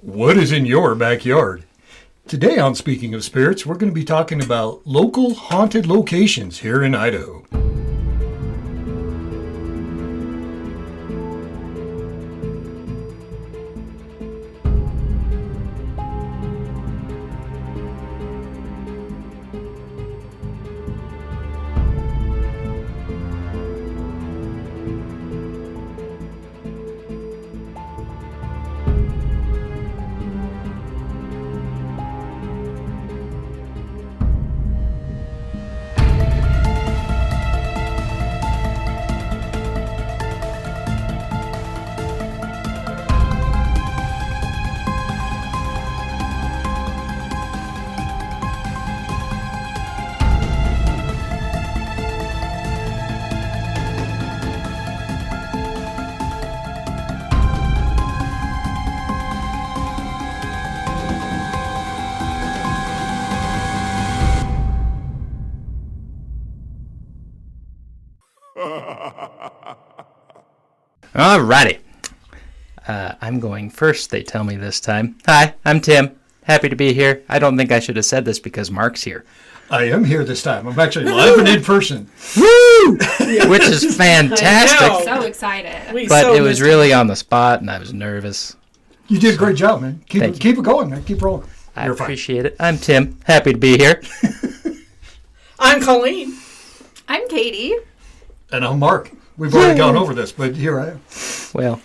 What is in your backyard? Today on Speaking of Spirits, we're going to be talking about local haunted locations here in Idaho. Alrighty. I'm going first, they tell me this time. Hi, I'm Tim. Happy to be here. I don't think I should have said this because Mark's here. I am here this time. I'm actually live and in person. Woo! Which is fantastic. So excited. But it was really on the spot, and I was nervous. You did a great job, man. Keep it going, man. Keep rolling. I appreciate it. I'm Tim. Happy to be here. I'm Colleen. I'm Katie. And I'm Mark. We've already gone over this, but here I am. Well,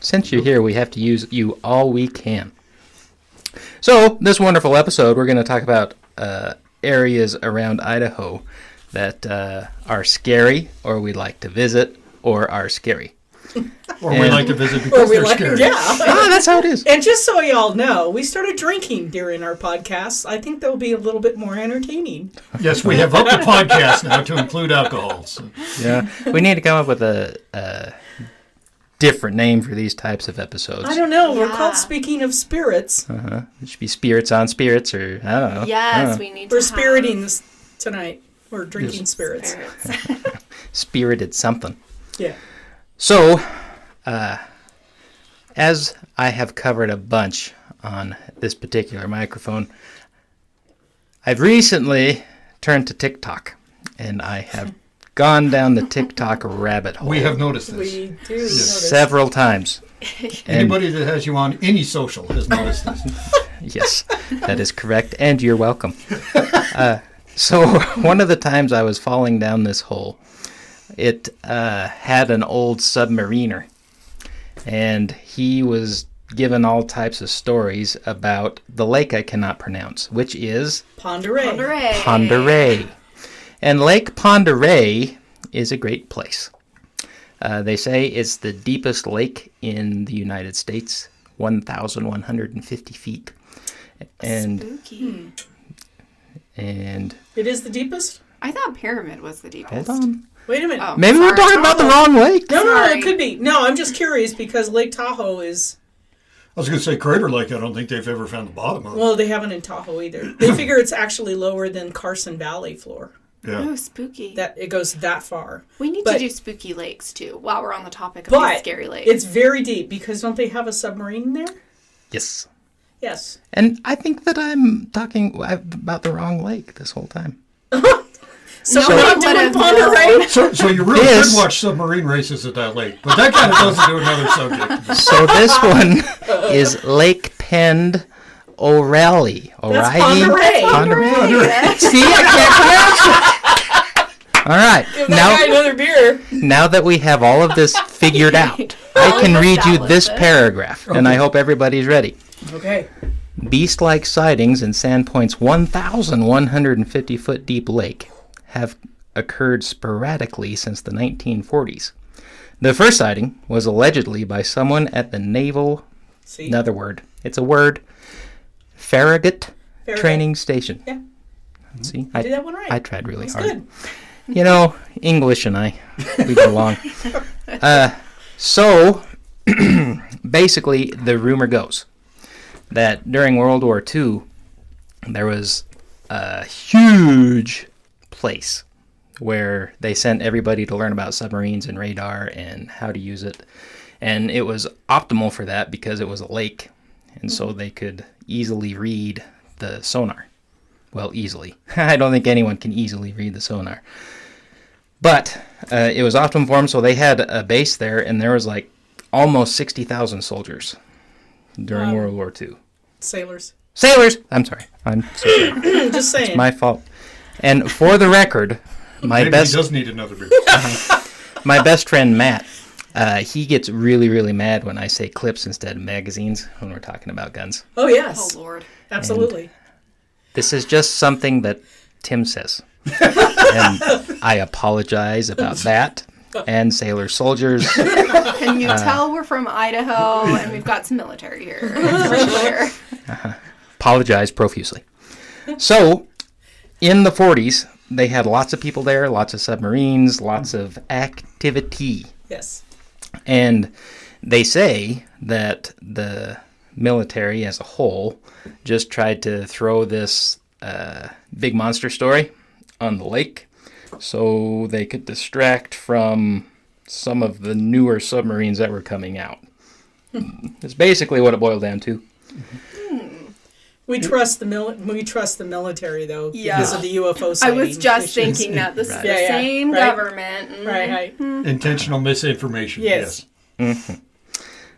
since you're here, we have to use you all we can. So, this wonderful episode, we're going to talk about areas around Idaho that are scary, or we like to visit, or are scary. Or we like to visit because they're scary. Yeah. That's how it is. And just so y'all know, we started drinking during our podcast. I think they'll be a little bit more entertaining. Yes, we have up the podcast now to include alcohol. So. Yeah, we need to come up with a different name for these types of episodes. I don't know. We're called Speaking of Spirits. It should be Spirits on Spirits, or I don't know. Yes, we need to We're spiriting this tonight. We're drinking spirits. Spirited something. Yeah. So, as I have covered a bunch on this particular microphone, I've recently turned to TikTok, and I have gone down the TikTok rabbit hole. We have noticed this. We do notice. Several times. Anybody that has you on any social has noticed this. Yes, that is correct, and you're welcome. So, one of the times I was falling down this hole, it had an old submariner, and he was given all types of stories about the lake I cannot pronounce, which is Pend Oreille. Pend Oreille. And Lake Pend Oreille is a great place. They say it's the deepest lake in the United States, 1,150 feet. And, spooky. And it is the deepest? I thought Pyramid was the deepest. hold on. Wait a minute. Oh, Maybe we're talking about the wrong lake. No, it could be. No, I'm just curious because Lake Tahoe is... I was going to say Crater Lake. I don't think they've ever found the bottom of it. Well, they haven't in Tahoe either. They figure it's actually lower than Carson Valley floor. Yeah. Oh, spooky. That it goes that far. We need to do spooky lakes, too, while we're on the topic of these scary lakes. It's very deep because don't they have a submarine in there? Yes. Yes. And I think that I'm talking about the wrong lake this whole time. So we're not doing Pend Oreille? So you really should watch submarine races at that lake. But that kind of goes into another subject. So this one is Lake Pend Oreille. That's Pend Oreille. Pend Oreille. See, I can't pronounce it. All right. Give that guy another beer. Now that we have all of this figured out, I can read you this paragraph, and I hope everybody's ready. Okay. Beast-like sightings in Sandpoint's 1,150-foot deep lake have occurred sporadically since the 1940s. The first sighting was allegedly by someone at the Naval, another word, it's a word, Farragut Training Station. Yeah. Let's see. I did that one right. I tried really hard. Good. English and I, we get along. So, basically, the rumor goes that during World War II, there was a huge place where they sent everybody to learn about submarines and radar and how to use it. And it was optimal for that because it was a lake and so they could easily read the sonar. Well, easily. I don't think anyone can easily read the sonar. But it was optimum for them, so they had a base there, and there was like almost 60,000 soldiers during World War II. Sailors. Sailors! I'm sorry. I'm so sorry. Just saying. It's my fault. And for the record, Maybe he does need another beer. my best friend Matt, he gets really, really mad when I say clips instead of magazines when we're talking about guns. Oh, yes. Oh, Lord. Absolutely. This is just something that Tim says. And I apologize about that. And sailor soldiers. Can you tell we're from Idaho and we've got some military here? That's for sure. Apologize profusely. So, in the 40s, they had lots of people there, lots of submarines, lots of activity. Yes. And they say that the military as a whole just tried to throw this big monster story on the lake so they could distract from some of the newer submarines that were coming out. It's basically what it boiled down to. We trust the military though Yeah. because of the UFO I sighting. was just thinking that this is the same right. government. Right. Intentional misinformation. Yes.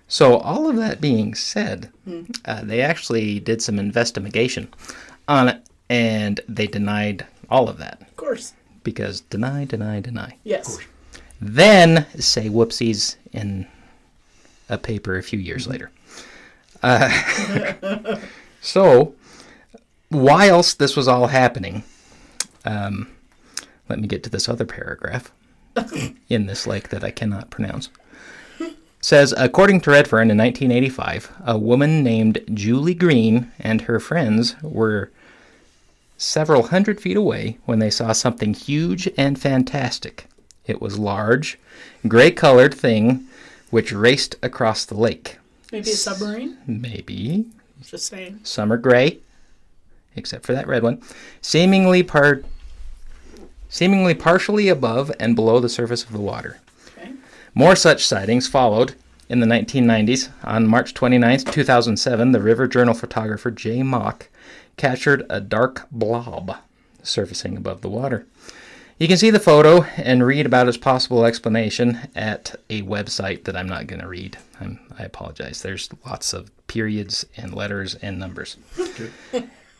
So all of that being said, they actually did some investigation on it, and they denied all of that. Of course. Because deny. Yes. Then say whoopsies in a paper a few years later. So, whilst this was all happening, let me get to this other paragraph in this lake that I cannot pronounce. Says, according to Redfern in 1985, a woman named Julie Green and her friends were several hundred feet away when they saw something huge and fantastic. It was large, gray-colored thing which raced across the lake. Maybe a submarine? Maybe. Just saying. Some are gray, except for that red one, seemingly partially above and below the surface of the water. Okay. More such sightings followed in the 1990s. On March 29, 2007, the River Journal photographer Jay Mock captured a dark blob surfacing above the water. You can see the photo and read about its possible explanation at a website that I'm not going to read. I apologize. There's lots of periods and letters and numbers.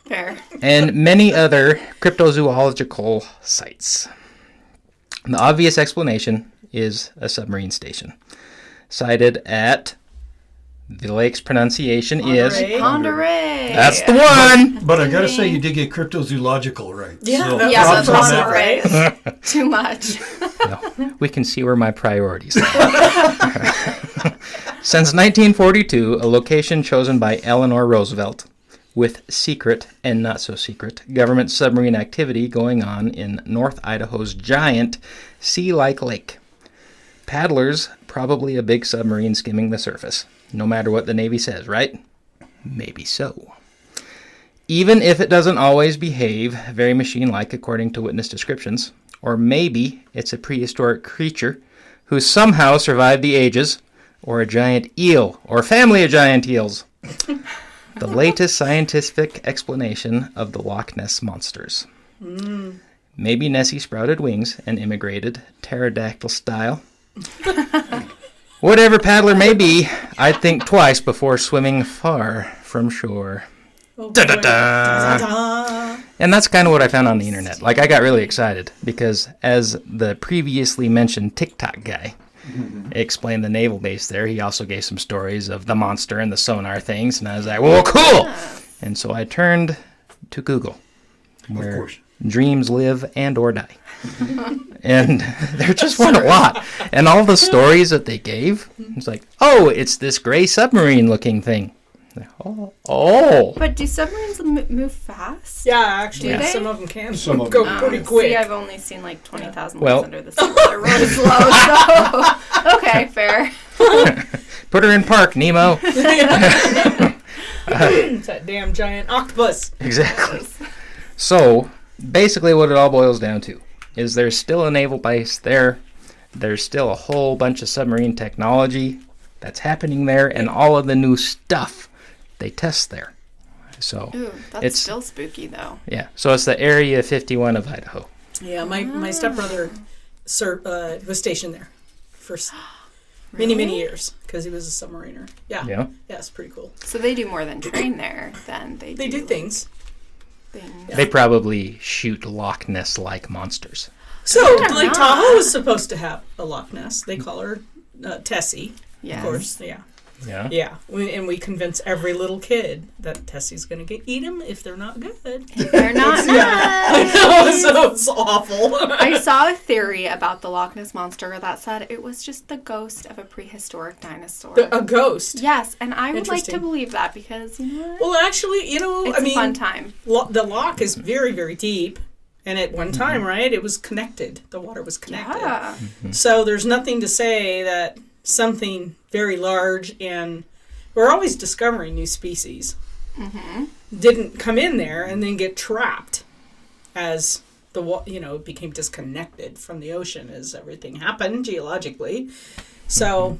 Fair. And many other cryptozoological sites. The obvious explanation is a submarine station. Cited at the lake's pronunciation is... Ponderay. That's the one! But I gotta say, you did get cryptozoological right. Yeah, So, that Yeah, was that's props on that. Ponderay. Too much. No, we can see where my priorities are. Since 1942, a location chosen by Eleanor Roosevelt, with secret and not so secret government submarine activity going on in North Idaho's giant sea-like lake. Paddlers, probably a big submarine skimming the surface. No matter what the Navy says, right? Maybe so. Even if it doesn't always behave very machine-like according to witness descriptions, or maybe it's a prehistoric creature who somehow survived the ages, or a giant eel, or family of giant eels. The latest scientific explanation of the Loch Ness monsters. Maybe Nessie sprouted wings and immigrated pterodactyl style. Whatever paddler may be, I'd think twice before swimming far from shore. Oh, Da-da-da. Da-da. And that's kind of what I found on the internet. Like, I got really excited because as the previously mentioned TikTok guy explained the naval base there, he also gave some stories of the monster and the sonar things. And I was like, well, cool! And so I turned to Google, where course. dreams live and or die. And there just weren't a lot. And all the stories that they gave, it's like, oh, it's this gray submarine looking thing. Oh. But do submarines move fast? Yeah, actually, Do they? some of them can Some of go them. pretty quick. See, I've only seen like 20,000 Well- leagues under the sea. They're really slow, so... Okay, fair. Put her in park, Nemo. It's that damn giant octopus. Exactly. So, basically what it all boils down to is there's still a naval base there. There's still a whole bunch of submarine technology that's happening there, and all of the new stuff they test there. So Ooh, that's it's still spooky though. yeah. So it's the Area 51 of Idaho. Yeah, my stepbrother was stationed there for many years because he was a submariner. Yeah. Yeah. Yeah, it's pretty cool. So they do more than train there. Then They do things. things. They probably shoot Loch Ness-like monsters. So Yeah. Lake Tahoe is supposed to have a Loch Ness. They call her Tessie, Yes. of course. Yeah. Yeah. Yeah, we convince every little kid that Tessie's going to eat them if they're not good. They're not I nice. know, so it's awful. I saw a theory about the Loch Ness monster that said it was just the ghost of a prehistoric dinosaur. A ghost. Yes, and I would like to Interesting. believe that because, you know what? Well, actually, It's a fun time. the loch is very, very deep. And at one time, right, it was connected. The water was connected. Yeah. So there's nothing to say that something very large, and we're always discovering new species, didn't come in there and then get trapped as it became disconnected from the ocean as everything happened geologically. So,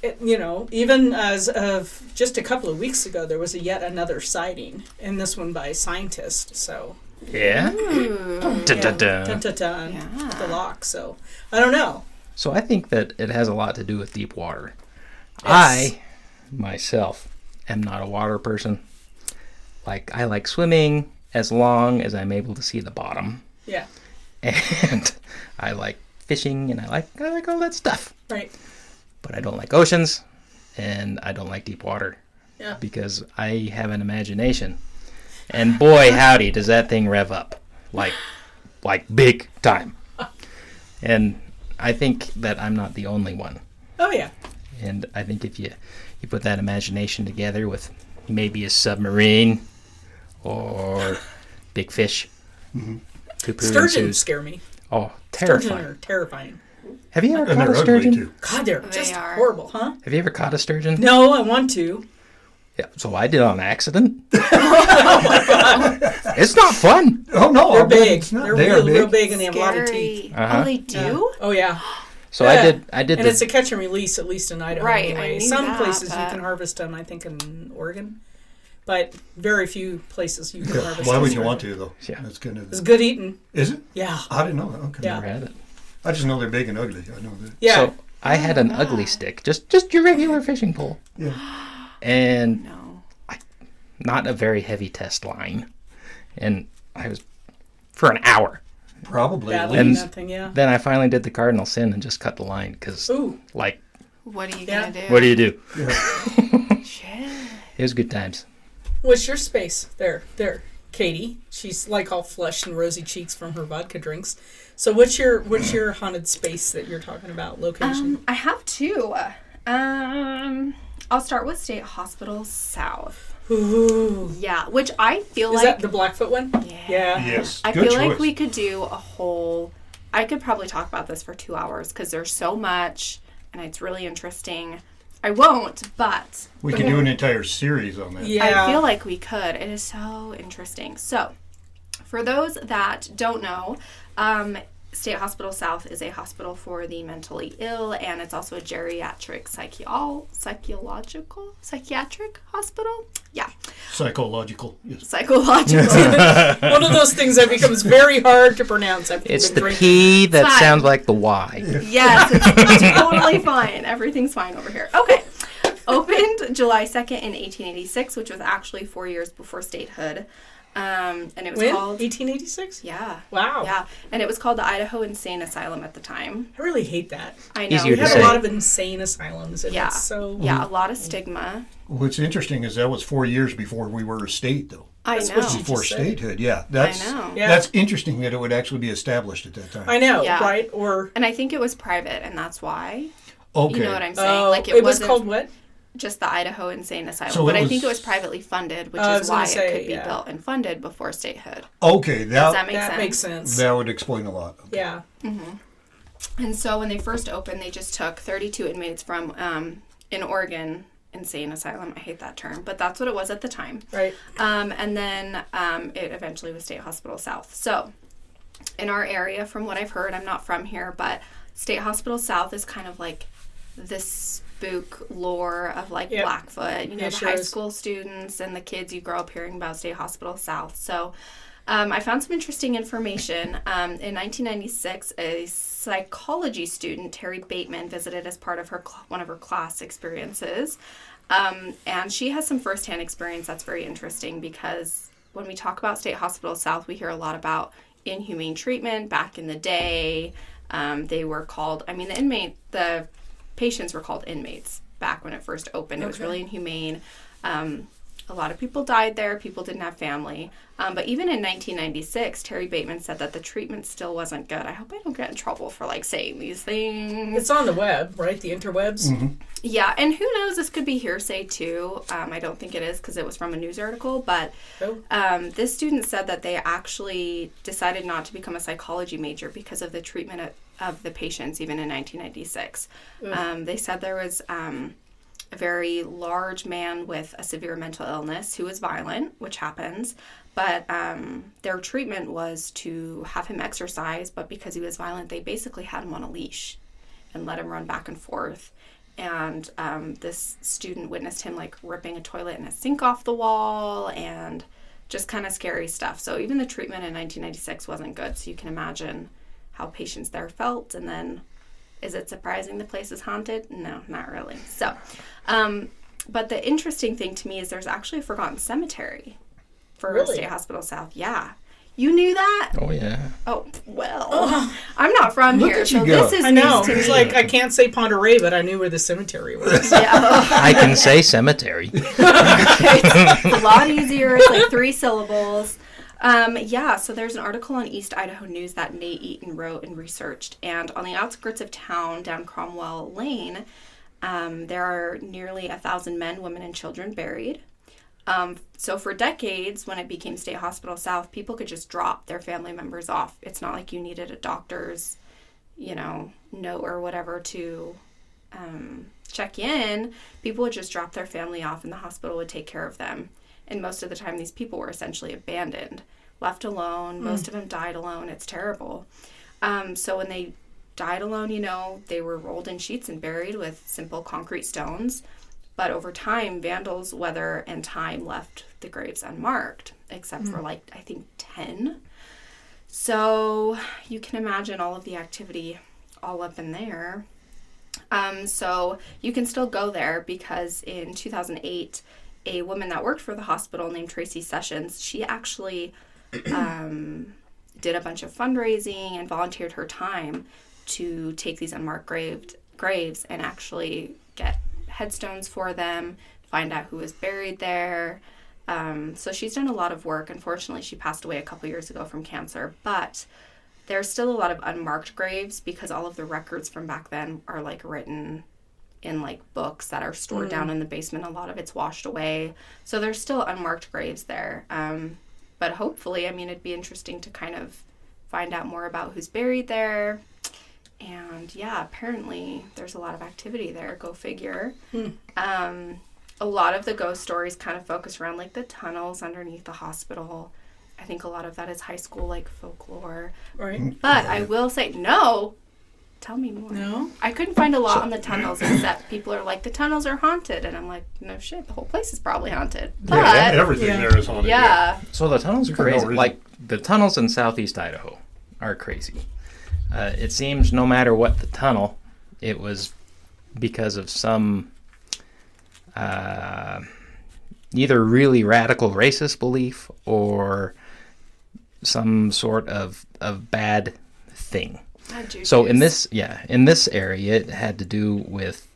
even as of just a couple of weeks ago, there was yet another sighting, and this one by a scientist. So, Yeah. Ooh. Dun, dun, dun. dun, dun, dun, Yeah. the loch. So, I don't know. So I think that it has a lot to do with deep water. Yes. I, myself, am not a water person. I like swimming as long as I'm able to see the bottom. Yeah, And I like fishing and I like all that stuff. right. But I don't like oceans and I don't like deep water. Yeah. Because I have an imagination. And boy howdy does that thing rev up. Like big time. And I think that I'm not the only one. Oh, yeah. And I think if you put that imagination together with maybe a submarine or big fish, poo-poo Sturgeons ensues. scare me. Oh, Sturgeon terrifying. are terrifying. Have you ever And caught they're a ugly sturgeon? too. God, they're They just are. horrible, huh? Have you ever caught a sturgeon? No, I want to. Yeah, so I did on accident. It's not fun. Oh no, They're I'll bet big. it's not. They're They are real big. big, and they have a lot of teeth. Scary. Uh-huh. Oh, they do? Oh, yeah. So Yeah. I did And it's the a catch and release, at least in Idaho. Right, I Anyway. knew Some that, places you but- can harvest them, I think, in Oregon. But very few places you can harvest Why them. would you want to though? Yeah. That's kind of. It's good eating. Is it? Yeah. I didn't know that. Okay. Yeah. never had it. I just know they're big and ugly. I know that. Yeah. So I had an ugly stick, just your regular fishing pole, Yeah. and No. not a very heavy test line, and I was for an hour. Probably. Badly And- that thing, yeah. Then I finally did the cardinal sin and just cut the line because, Ooh. What are you Yeah. going to do? what do you do? Shit. It was good times. What's your space? There, Katie. She's like all flushed and rosy cheeks from her vodka drinks. So what's your haunted space that you're talking about? Location? I have two. I'll start with State Hospital South. Ooh. Yeah, which I feel Is like that the Blackfoot one? Yeah. Yes. I Good feel like choice. we could do a whole. I could probably talk about this for 2 hours because there's so much and it's really interesting. I won't, but We can do an entire series on that. Yeah. I feel like we could. It is so interesting. So, for those that don't know, State Hospital South is a hospital for the mentally ill, and it's also a geriatric psychiatric hospital. Yeah, Psychological. Yes. psychological. One of those things that becomes very hard to pronounce after It's you've the been drinking. P that Fine. sounds like the Y. Yes, it's totally fine. Everything's fine over here. Okay. Opened July 2nd in 1886, which was actually 4 years before statehood. And it was When? called... 1886? Yeah. Wow. Yeah. And it was called the Idaho Insane Asylum at the time. I really hate that. I know. Easier We to have say. a lot of insane asylums, and Yeah. it's so... Yeah, a lot of stigma. What's interesting is that was 4 years before we were a state, though. I That's know. what she Before just said. statehood, yeah. That's, I know. Yeah. That's interesting that it would actually be established at that time. I know, Yeah. right? Or... And I think it was private, and that's why. Okay. You know what I'm saying? Oh, Like it was wasn't called what? just the Idaho Insane Asylum. So but it I think it was- was privately funded, which I is was why gonna say, it could be yeah. built and funded before statehood. Okay, Does that that, make That sense? makes sense. that would explain a lot. Yeah. And so when they first opened, they just took 32 inmates from, in Oregon, Insane Asylum. I hate that term, but that's what it was at the time. Right. And then it eventually was State Hospital South. So in our area, from what I've heard, I'm not from here, but State Hospital South is kind of like the spook lore of like Yep. Blackfoot, you know, It the sure high is. school students and the kids you grow up hearing about State Hospital South. So I found some interesting information. In 1996, a psychology student, Terry Bateman, visited as part of one of her class experiences. And she has some firsthand experience that's very interesting because when we talk about State Hospital South, we hear a lot about inhumane treatment back in the day. They were called, the patients were called inmates back when it first opened. It was really inhumane. A lot of people died there. People didn't have family. But even in 1996, Terry Bateman said that the treatment still wasn't good. I hope I don't get in trouble for like saying these things. It's on the web, right? The interwebs. Mm-hmm. Yeah, and who knows? This could be hearsay too. I don't think it is because it was from a news article. But this student said that they actually decided not to become a psychology major because of the treatment of the patients, even in 1996. They said there was a very large man with a severe mental illness who was violent, which happens. But their treatment was to have him exercise, but because he was violent, they basically had him on a leash and let him run back and forth. And this student witnessed him like ripping a toilet and a sink off the wall and just kind of scary stuff. So even the treatment in 1996 wasn't good. So you can imagine how patients there felt. And then, is it surprising the place is haunted? No, not really. So, but the interesting thing to me is there's actually a forgotten cemetery for State Hospital South. Yeah. You knew that? Oh, yeah. Oh, well, I'm not from Look here, at you so go. this is I know. news to It's me. like I can't say Ponderay, but I knew where the cemetery was. Yeah, I can say cemetery. it's a lot easier. It's like 3 syllables. So there's an article on East Idaho News that Nate Eaton wrote and researched. And on the outskirts of town, down Cromwell Lane, there are nearly 1,000 men, women, and children buried. So for decades, when it became State Hospital South, people could just drop their family members off. It's not like you needed a doctor's, note or whatever to check in. People would just drop their family off and the hospital would take care of them. And most of the time, these people were essentially abandoned, left alone. Most of them died alone. It's terrible. So when they died alone, they were rolled in sheets and buried with simple concrete stones. But over time, vandals, weather, and time left the graves unmarked, except for, I think 10. So you can imagine all of the activity all up in there. So you can still go there because in 2008, a woman that worked for the hospital named Tracy Sessions, she actually did a bunch of fundraising and volunteered her time to take these unmarked graves and actually get headstones for them, find out who was buried there. So she's done a lot of work. Unfortunately, she passed away a couple years ago from cancer, but there's still a lot of unmarked graves because all of the records from back then are written in books that are stored down in the basement. A lot of it's washed away. So there's still unmarked graves there. But hopefully, it'd be interesting to kind of find out more about who's buried there. And yeah, apparently there's a lot of activity there. Go figure. A lot of the ghost stories kind of focus around the tunnels underneath the hospital. I think a lot of that is high school folklore. Right. But I will say, no. Tell me more. No? I couldn't find a lot on the tunnels except people are the tunnels are haunted. And I'm like, no shit, the whole place is probably haunted. But, Yeah, everything there is haunted. yeah. So the tunnels are For no crazy. reason. The tunnels in southeast Idaho are crazy. It seems no matter what the tunnel, it was because of some either really radical racist belief or some sort of bad thing. So in this area, it had to do with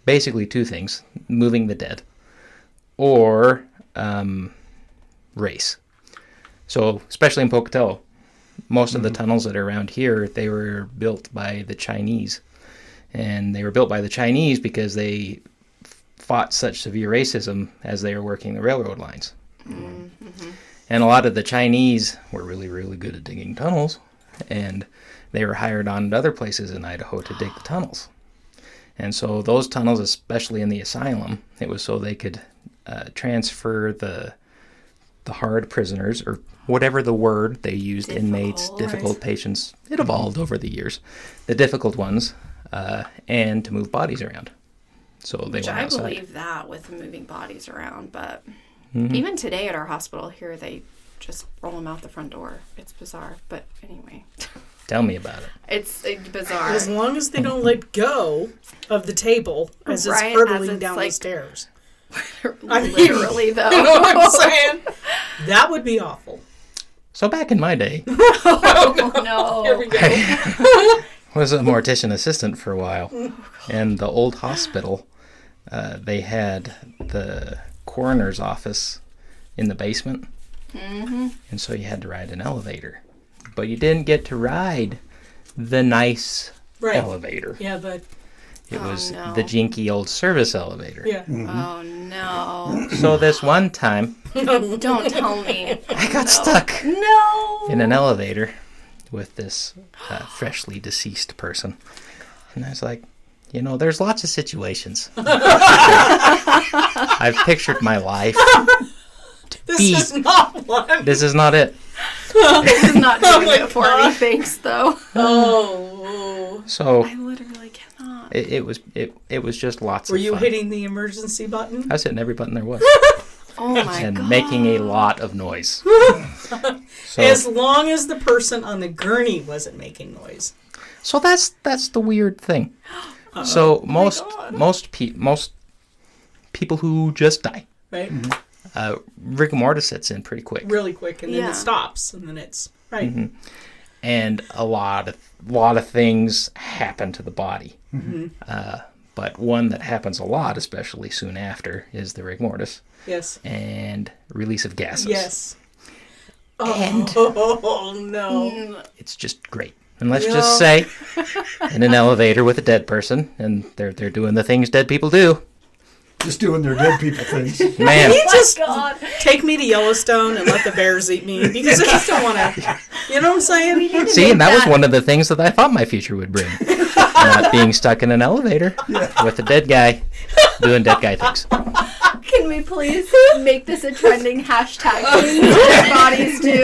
basically 2 things: moving the dead or race. So especially in Pocatello, most of the tunnels that are around here, they were built by the Chinese. And they were built by the Chinese because they fought such severe racism as they were working the railroad lines. Mm-hmm. And a lot of the Chinese were really, really good at digging tunnels. And they were hired on at other places in Idaho to dig the tunnels. And so those tunnels, especially in the asylum, it was so they could transfer the hard prisoners, or whatever the word they used, inmates, difficult patients. It evolved over the years. The difficult ones, and to move bodies around. So they Which went I outside. believe that with moving bodies around, but Mm-hmm. even today at our hospital here, they just roll them out the front door. It's bizarre, but anyway, Tell me about it. it's bizarre. As long as they don't let go of the table as Right, it's hurtling as it's down the like- stairs. Literally, though. You know what I'm saying? That would be awful. So back in my day, Oh, Here we no. go. was a mortician assistant for a while, and the old hospital, they had the coroner's office in the basement, and so you had to ride an elevator, but you didn't get to ride the nice Right. elevator. Yeah, but It Oh, was no. the jinky old service elevator. yeah. Oh, no. So this one time, Don't tell me. I got stuck No. in an elevator with this freshly deceased person. And I was like, you know, there's lots of situations. I've pictured my life. This Be- is not one. This is not it. This is not doing my it for me, God. thanks, though. Oh. So I literally cannot. it was just lots Were of you fun. hitting the emergency button? I was hitting every button there was Oh, my and God. making a lot of noise. So, As long as the person on the gurney wasn't making noise. so that's the weird thing. So most God. people who just die, Right? rigor mortis sets in pretty quick. Really quick, and then Yeah. it stops, and then it's right. And a lot of things happen to the body. But one that happens a lot, especially soon after, is the rigor mortis Yes. and release of gases. Yes. And Oh no. it's just great. And let's just say, in an elevator with a dead person, and they're doing the things dead people do. Just doing their dead people things. Man, You just God. take me to Yellowstone and let the bears eat me because I just don't want to. You know what I'm saying? see, and that was one of the things that I thought my future would bring. Not being stuck in an elevator with a dead guy doing dead guy things. Can we please make this a trending hashtag? Things dead bodies do.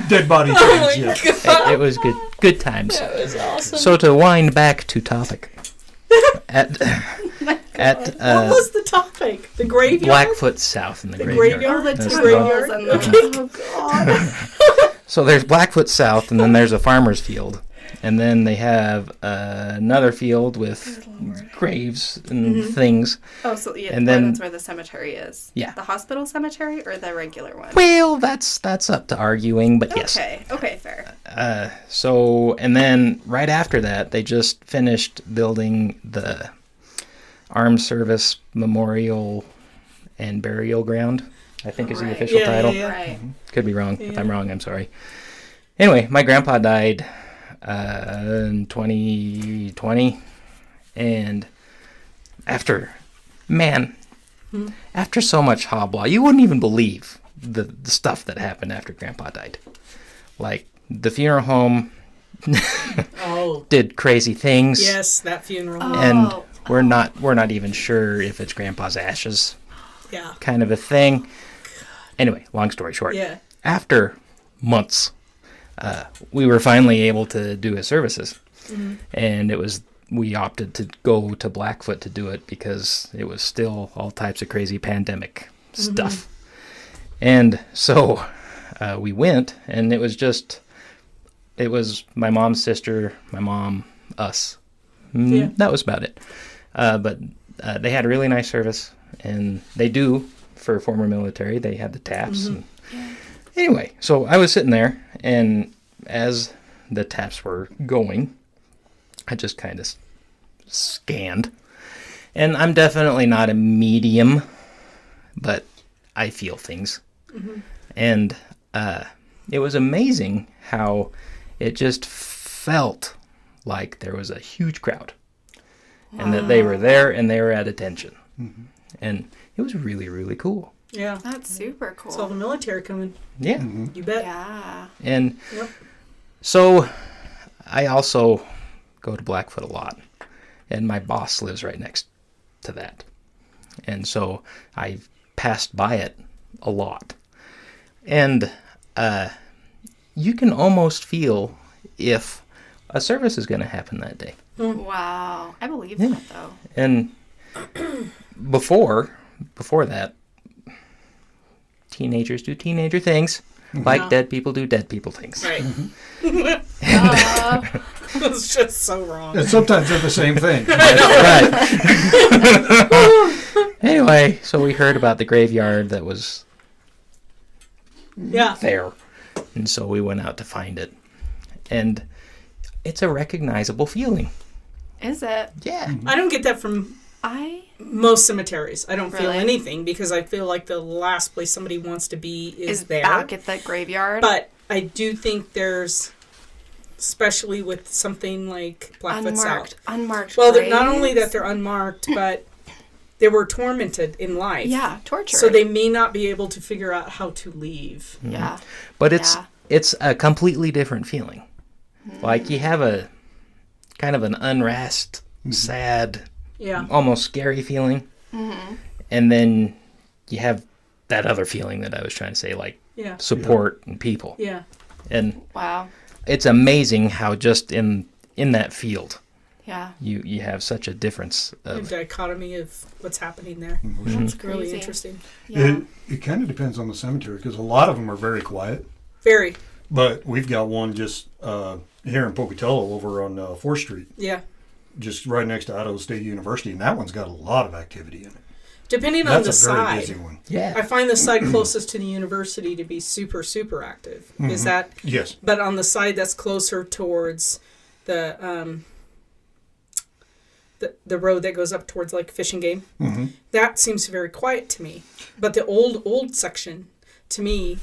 Dead body things, yeah. It was good times. That was awesome. So to wind back to topic, at What was the topic? The graveyard? Blackfoot South in the, The graveyard. graveyard? The That's graveyard? tunnels and the, oh, God. So there's Blackfoot South, and then there's a farmer's field, and then they have another field with graves and things. Oh, so yeah, And then- that's where the cemetery is. Yeah. The hospital cemetery or the regular one? Well, that's up to arguing, but yes. Okay, fair. So, and then right after that, they just finished building the Armed Service Memorial and Burial Ground, I think is the Right. official Yeah, title. yeah. Right. Could be wrong. If Yeah. I'm wrong, I'm sorry. Anyway, my grandpa died in 2020, and after so much hoblaw, you wouldn't even believe the stuff that happened after grandpa died. Like, the funeral home Oh, did crazy things, yes, that funeral. and Oh. we're not even sure if it's grandpa's ashes, Yeah. kind of a thing. Anyway, long story short, Yeah. after months, we were finally able to do his services, and we opted to go to Blackfoot to do it because it was still all types of crazy pandemic stuff. And so we went, and it was my mom's sister, my mom, us. Yeah. That was about it. But they had a really nice service, and they do for former military. They had the taps. And anyway, so I was sitting there, and as the taps were going, I just kind of scanned. And I'm definitely not a medium, but I feel things. And it was amazing how it just felt like there was a huge crowd. And that they were there and they were at attention. And it was really, really cool. Yeah. That's super cool. Saw the military coming. Yeah. You bet. Yeah. And Yep. so I also go to Blackfoot a lot. And my boss lives right next to that. And so I passed by it a lot. And you can almost feel if a service is going to happen that day. Wow. I believe Yeah. that, though. And before that, teenagers do teenager things, like Yeah. dead people do dead people things. Right. Uh, It's just so wrong. And sometimes they're the same thing. Right. Anyway, so we heard about the graveyard that was Yeah. there, and so we went out to find it, and it's a recognizable feeling. is it? Yeah. I don't get that from I most cemeteries. I don't feel Really? anything because I feel like the last place somebody wants to be is there. back at the graveyard. But I do think there's, especially with something like Blackfoot South. Unmarked. Well, not only graves. that they're unmarked, but they were tormented in life. Yeah, torture. So they may not be able to figure out how to leave. Yeah. But it's Yeah. it's a completely different feeling. Like you have a kind of an unrest, sad, Yeah. almost scary feeling, and then you have that other feeling that I was trying to say, like Yeah. support and people. Yeah. And Wow. it's amazing how just in that field Yeah. you have such a difference The of dichotomy of what's happening there. That's Really crazy. interesting. Yeah. It kind of depends on the cemetery because a lot of them are very quiet. Very. But we've got one just here in Pocatello over on 4th Street, Yeah. just right next to Idaho State University, and that one's got a lot of activity in it. Depending on That's the a very side. busy one. yeah. I find the side closest to the university to be super, super active. Is that, Yes. but on the side that's closer towards the road that goes up towards like Fish and Game, that seems very quiet to me. But the old section, to me,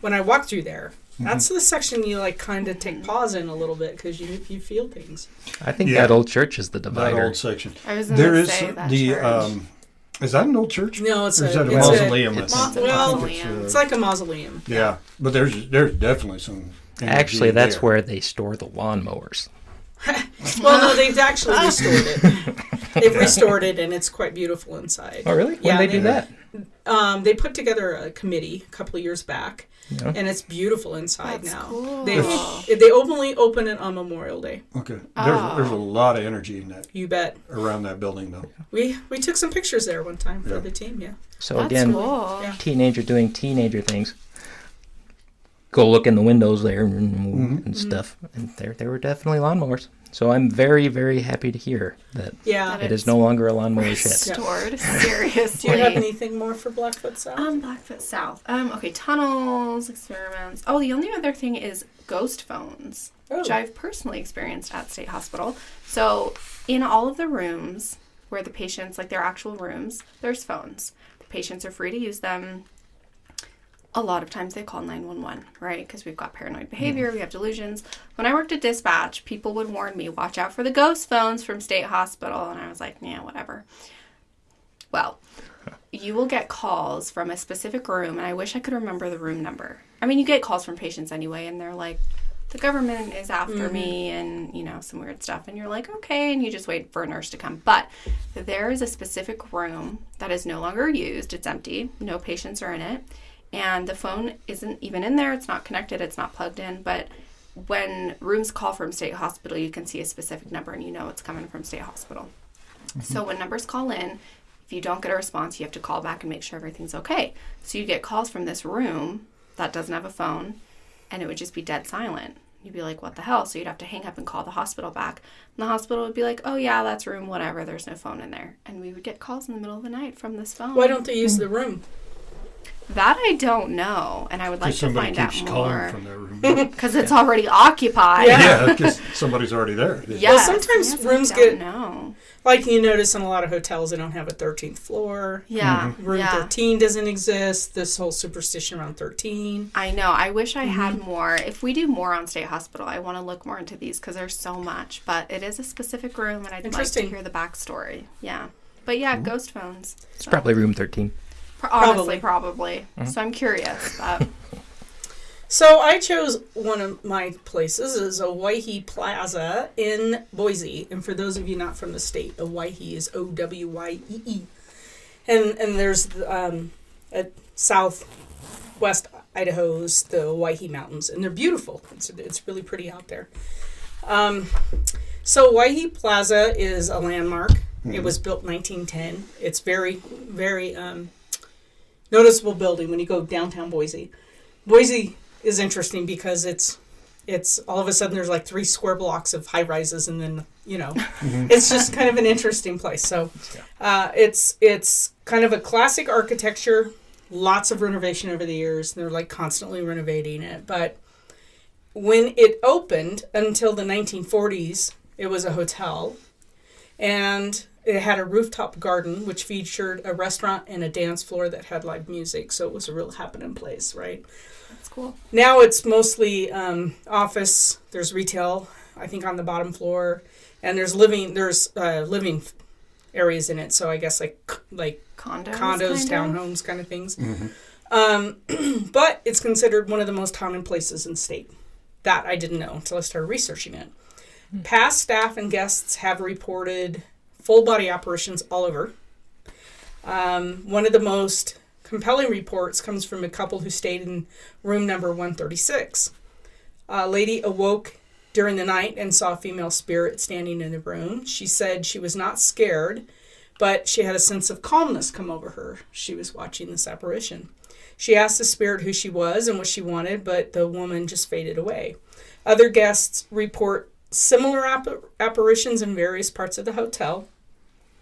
when I walk through there, that's the section you like kind of take pause in a little bit because you feel things. I think Yeah. that old church is the That divider. old section. I was gonna There is say that the church. is that an old church? No, it's Or is that a it's mausoleum? it's- I It's a think mausoleum. It's like a mausoleum. yeah, but there's definitely some. energy Actually, that's there. where they store the lawnmowers. Well, no, they've actually restored it. They've restored it, and it's quite beautiful inside. Oh, really? When Yeah, did they do that? They put together a committee a couple of years back, Yeah. and it's beautiful inside That's now. cool. They only open it on Memorial Day. Okay. Oh. There's a lot of energy in that You bet. around that building though. We took some pictures there one time for Yeah. the team. Yeah. So That's again, cool. Yeah. teenager doing teenager things. Go look in the windows there and stuff, and there were definitely lawnmowers. So I'm very, very happy to hear that Yeah. That it is no longer a lawnmower shed. Restored. Seriously. Do you have anything more for Blackfoot South? Blackfoot South. Okay, tunnels, experiments. Oh, the only other thing is ghost phones, which Oh. I've personally experienced at State Hospital. So, in all of the rooms where the patients, like their actual rooms, there's phones. The patients are free to use them. A lot of times they call 911, right? Because we've got paranoid behavior, we have delusions. When I worked at dispatch, people would warn me, watch out for the ghost phones from State Hospital. And I was like, yeah, whatever. Well, you will get calls from a specific room, and I wish I could remember the room number. I mean, you get calls from patients anyway, and they're like, the government is after me, and, you know, some weird stuff. And you're like, okay, and you just wait for a nurse to come. But there is a specific room that is no longer used. It's empty. No patients are in it. And the phone isn't even in there. It's not connected. It's not plugged in. But when rooms call from State Hospital, you can see a specific number, and you know it's coming from State Hospital. So when numbers call in, if you don't get a response, you have to call back and make sure everything's okay. So you get calls from this room that doesn't have a phone, and it would just be dead silent. You'd be like, what the hell? So you'd have to hang up and call the hospital back. And the hospital would be like, oh, yeah, that's room whatever. There's no phone in there. And we would get calls in the middle of the night from this phone. Why don't they use the room? That I don't know, and I would like to somebody find out keeps calling more. from that room. Because it's already occupied. Yeah. Yeah, because somebody's already there. Yes. sometimes Yes, rooms I don't get- know. Like you notice in a lot of hotels, they don't have a 13th floor. Yeah. Room yeah. 13 doesn't exist. This whole superstition around 13. I know. I wish I had more. If we do more on State Hospital, I want to look more into these because there's so much. But it is a specific room, and I'd like to Interesting. hear the backstory. Yeah. But yeah, ghost phones. It's probably room 13. Honestly, probably. So I'm curious. But So I chose one of my places is Owaihi Plaza in Boise. And for those of you not from the state, Owaihi is Owyee. And there's at southwest Idaho's the Owaihi Mountains, and they're beautiful. It's really pretty out there. So Waihi Plaza is a landmark. It was built in 1910. It's very, very noticeable building when you go downtown Boise. Boise is interesting because it's all of a sudden there's like 3 square blocks of high rises, and then it's just kind of an interesting place. So it's kind of a classic architecture. Lots of renovation over the years. They're like constantly renovating it. But when it opened until the 1940s, it was a hotel, and it had a rooftop garden which featured a restaurant and a dance floor that had live music. So it was a real happening place, right? That's cool. Now it's mostly office. There's retail, I think, on the bottom floor, and there's living areas in it. So I guess like Condos, townhomes, kind of things. But it's considered one of the most haunted places in the state. That I didn't know until I started researching it. Past staff and guests have reported full body apparitions all over. One of the most compelling reports comes from a couple who stayed in room number 136. A lady awoke during the night and saw a female spirit standing in the room. She said she was not scared, but she had a sense of calmness come over her. She was watching this apparition. She asked the spirit who she was and what she wanted, but the woman just faded away. Other guests report similar apparitions in various parts of the hotel,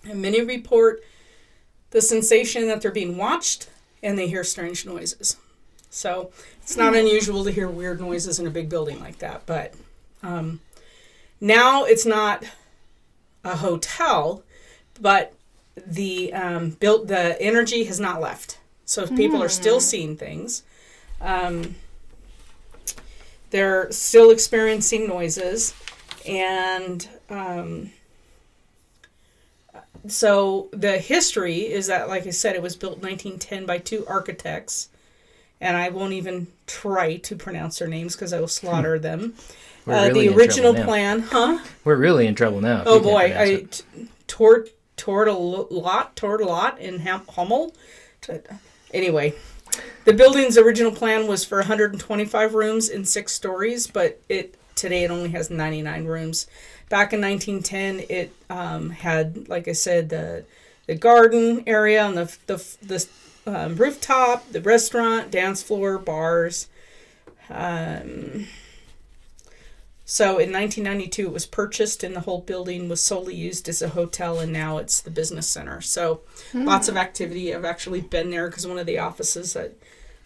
and many report the sensation that they're being watched and they hear strange noises. So it's not unusual to hear weird noises in a big building like that, but now it's not a hotel, but the energy has not left. So people are still seeing things. They're still experiencing noises. And so the history is that, like I said, it was built in 1910 by 2 architects. And I won't even try to pronounce their names because I will slaughter them. Really the original plan, We're really in trouble now. Oh boy, Tortelot in Hummel. Anyway, the building's original plan was for 125 rooms in 6 stories, but today it only has 99 rooms. Back in 1910, it had, like I said, the garden area and the rooftop, the restaurant, dance floor, bars. So in 1992, it was purchased, and the whole building was solely used as a hotel, and now it's the business center. So lots of activity. I've actually been there because one of the offices at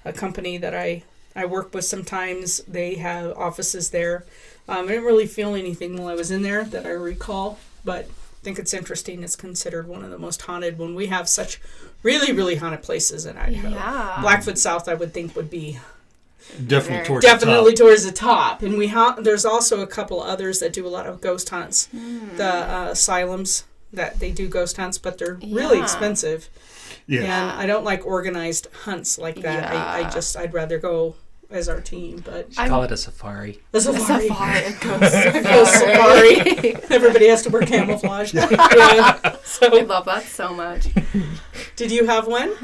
a company that I work with sometimes, they have offices there. I didn't really feel anything while I was in there that I recall, but I think it's interesting. It's considered one of the most haunted when we have such really, really haunted places in Idaho. Yeah. Blackfoot South, I would think, would be definitely towards the top. And there's also a couple others that do a lot of ghost hunts. The asylums that they do ghost hunts, but they're really expensive. Yeah. And I don't like organized hunts like that. Yeah. I'd rather go as our team, but call it a safari. A safari. A ghost safari. Everybody has to wear camouflage. Yeah. So I love that so much. Did you have one?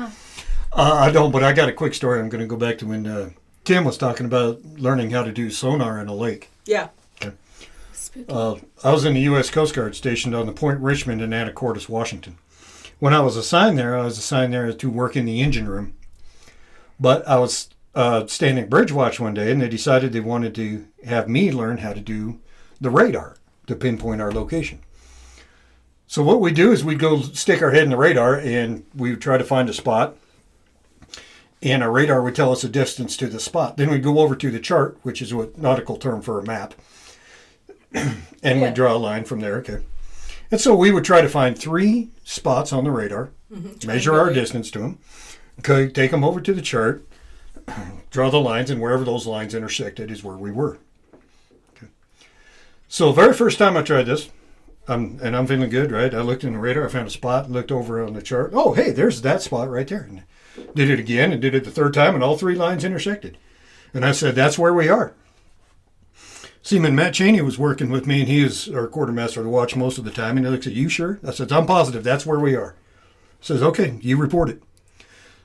I don't, but I got a quick story. I'm going to go back to when Tim was talking about learning how to do sonar in a lake. Yeah. Okay. I was in the U.S. Coast Guard stationed on the Point Richmond in Anacortes, Washington. When I was assigned there to work in the engine room. But I was standing at bridge watch one day, and they decided they wanted to have me learn how to do the radar to pinpoint our location. So what we do is we go stick our head in the radar, and we would try to find a spot. And our radar would tell us the distance to the spot. Then we'd go over to the chart, which is a nautical term for a map. And we'd draw a line from there. Okay. And so we would try to find 3 spots on the radar, measure our distance to them, okay, take them over to the chart, draw the lines, and wherever those lines intersected is where we were. Okay. So very first time I tried this, and I'm feeling good, right? I looked in the radar, I found a spot, looked over on the chart. Oh, hey, there's that spot right there. And did it again, and did it the 3rd time, and all 3 lines intersected. And I said, that's where we are. Seaman Matt Cheney was working with me, and he is our quartermaster to watch most of the time. And he looks at, you sure? I said, I'm positive that's where we are. He says, okay, you report it.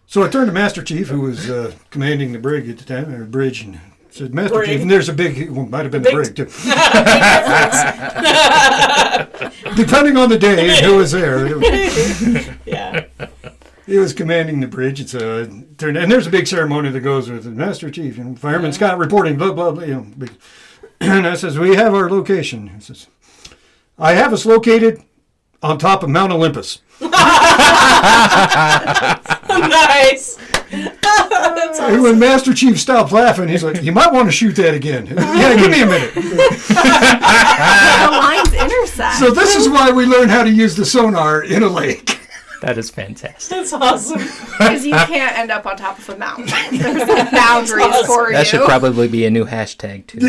So I turned to Master Chief, who was commanding the brig at the time, or bridge, and said, Master Brig. Chief, and there's a big, well, might have been the Big- brig, too. Depending on the day and who was there. Yeah. He was commanding the bridge, and so and there's a big ceremony that goes with it. Master Chief, Fireman Scott reporting, blah, blah, blah. And I says, we have our location. He says, I have us located on top of Mount Olympus. Nice. That's And when Master Chief stopped laughing, he's like, you might want to shoot that again. Yeah, give me a minute. The lines intersect. So this is why we learn how to use the sonar in a lake. That is fantastic. That's awesome. Because you can't end up on top of a mountain. There's like boundaries for That you. should probably be a new hashtag, too.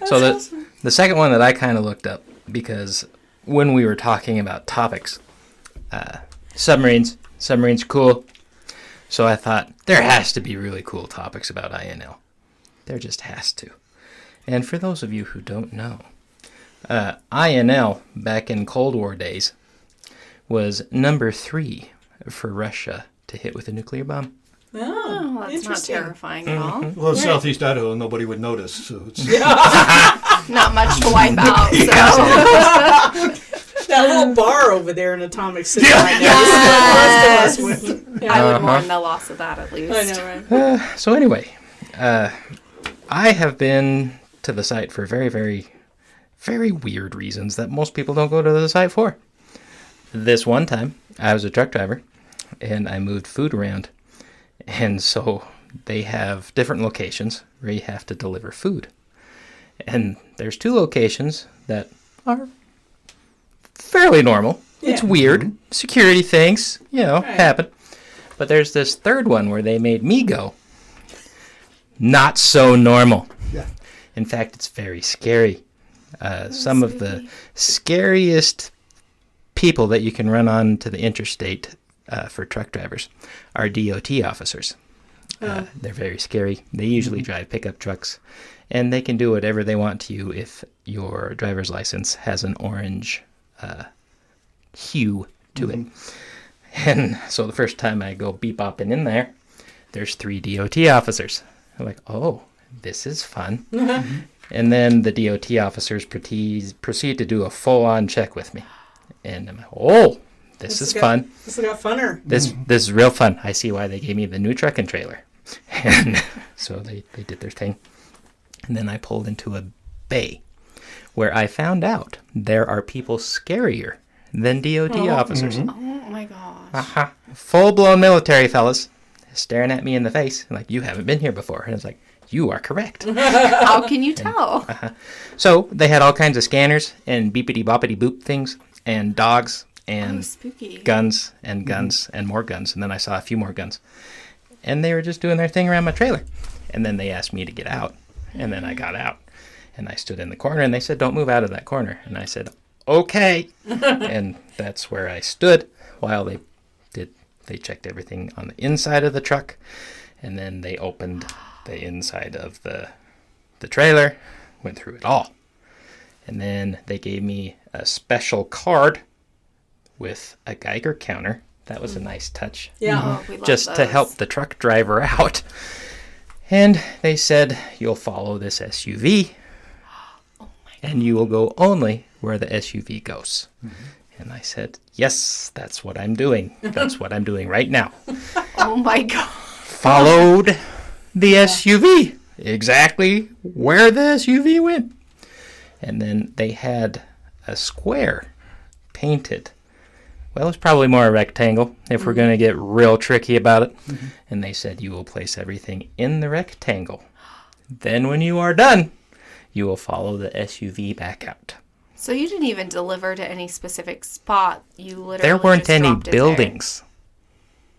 So the second one that I kind of looked up, because when we were talking about topics, submarines are cool. So I thought, there has to be really cool topics about INL. There just has to. And for those of you who don't know, INL, back in Cold War days, was number 3 for Russia to hit with a nuclear bomb. Oh, Oh, that's not interesting. terrifying at all. Well, it's Southeast Idaho, nobody would notice. So it's Not much to wipe out. So. That little bar over there in Atomic City right now. Yes. The rest of us wouldn't. I Yeah. would mourn the loss of that at least. I know, right? So anyway, I have been to the site for very, very, very weird reasons that most people don't go to the site for. This one time, I was a truck driver, and I moved food around. And so they have different locations where you have to deliver food. And there's 2 locations that are fairly normal. It's Yeah. weird. Security things, Right. happen. But there's this third one where they made me go. Not so normal. Yeah. In fact, it's very scary. Some of the scariest people that you can run on to the interstate for truck drivers are DOT officers. They're very scary. They usually drive pickup trucks, and they can do whatever they want to you if your driver's license has an orange hue to it. And so the first time I go bebopping in there, there's 3 DOT officers. I'm like, oh, this is fun. And then the DOT officers proceed to do a full-on check with me. And I'm like, oh, this is fun. This got funner. This is real fun. I see why they gave me the new truck and trailer. And so they did their thing. And then I pulled into a bay where I found out there are people scarier than DOT officers. Oh my gosh. Uh-huh. Full-blown military fellas staring at me in the face. Like, you haven't been here before. And it's like, you are correct. How can you tell? So they had all kinds of scanners and beepity-boppity boop things and dogs and Spooky. guns and guns and more guns. And then I saw a few more guns. And they were just doing their thing around my trailer. And then they asked me to get out. And then I got out. And I stood in the corner and they said, don't move out of that corner. And I said, okay. And that's where I stood while they checked everything on the inside of the truck. And then they opened the inside of the trailer, went through it all. And then they gave me a special card with a Geiger counter. That was a nice touch. Yeah. Oh, we love Just to those. help the truck driver out. And they said, you'll follow this SUV, and you will go only where the SUV goes. And I said, yes, that's what I'm doing. That's what I'm doing right now. Oh my god. Followed the SUV, exactly where the SUV went. And then they had a square painted. Well, it's probably more a rectangle if we're going to get real tricky about it. And they said, you will place everything in the rectangle. Then when you are done, you will follow the SUV back out. So you didn't even deliver to any specific spot. You literally There weren't just any dropped it there. buildings.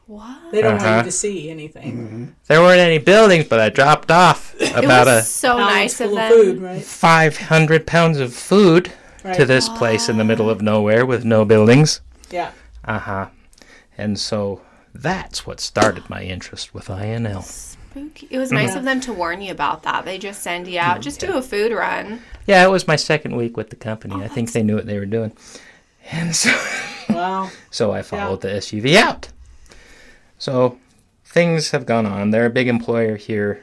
What? They don't want Uh-huh. you to see anything. There weren't any buildings, but I dropped off about it was so Pounds nice of full them. food, right? 500 pounds of food to Right. this place in the middle of nowhere with no buildings. Yeah. Uh-huh. And so that's what started my interest with INL. Spooky. It was nice of them to warn you about that. They just send you out. Just do a food run. Yeah, it was my second week with the company. I think they knew what they were doing. And so, Wow. so I followed the SUV out. So things have gone on. They're a big employer here.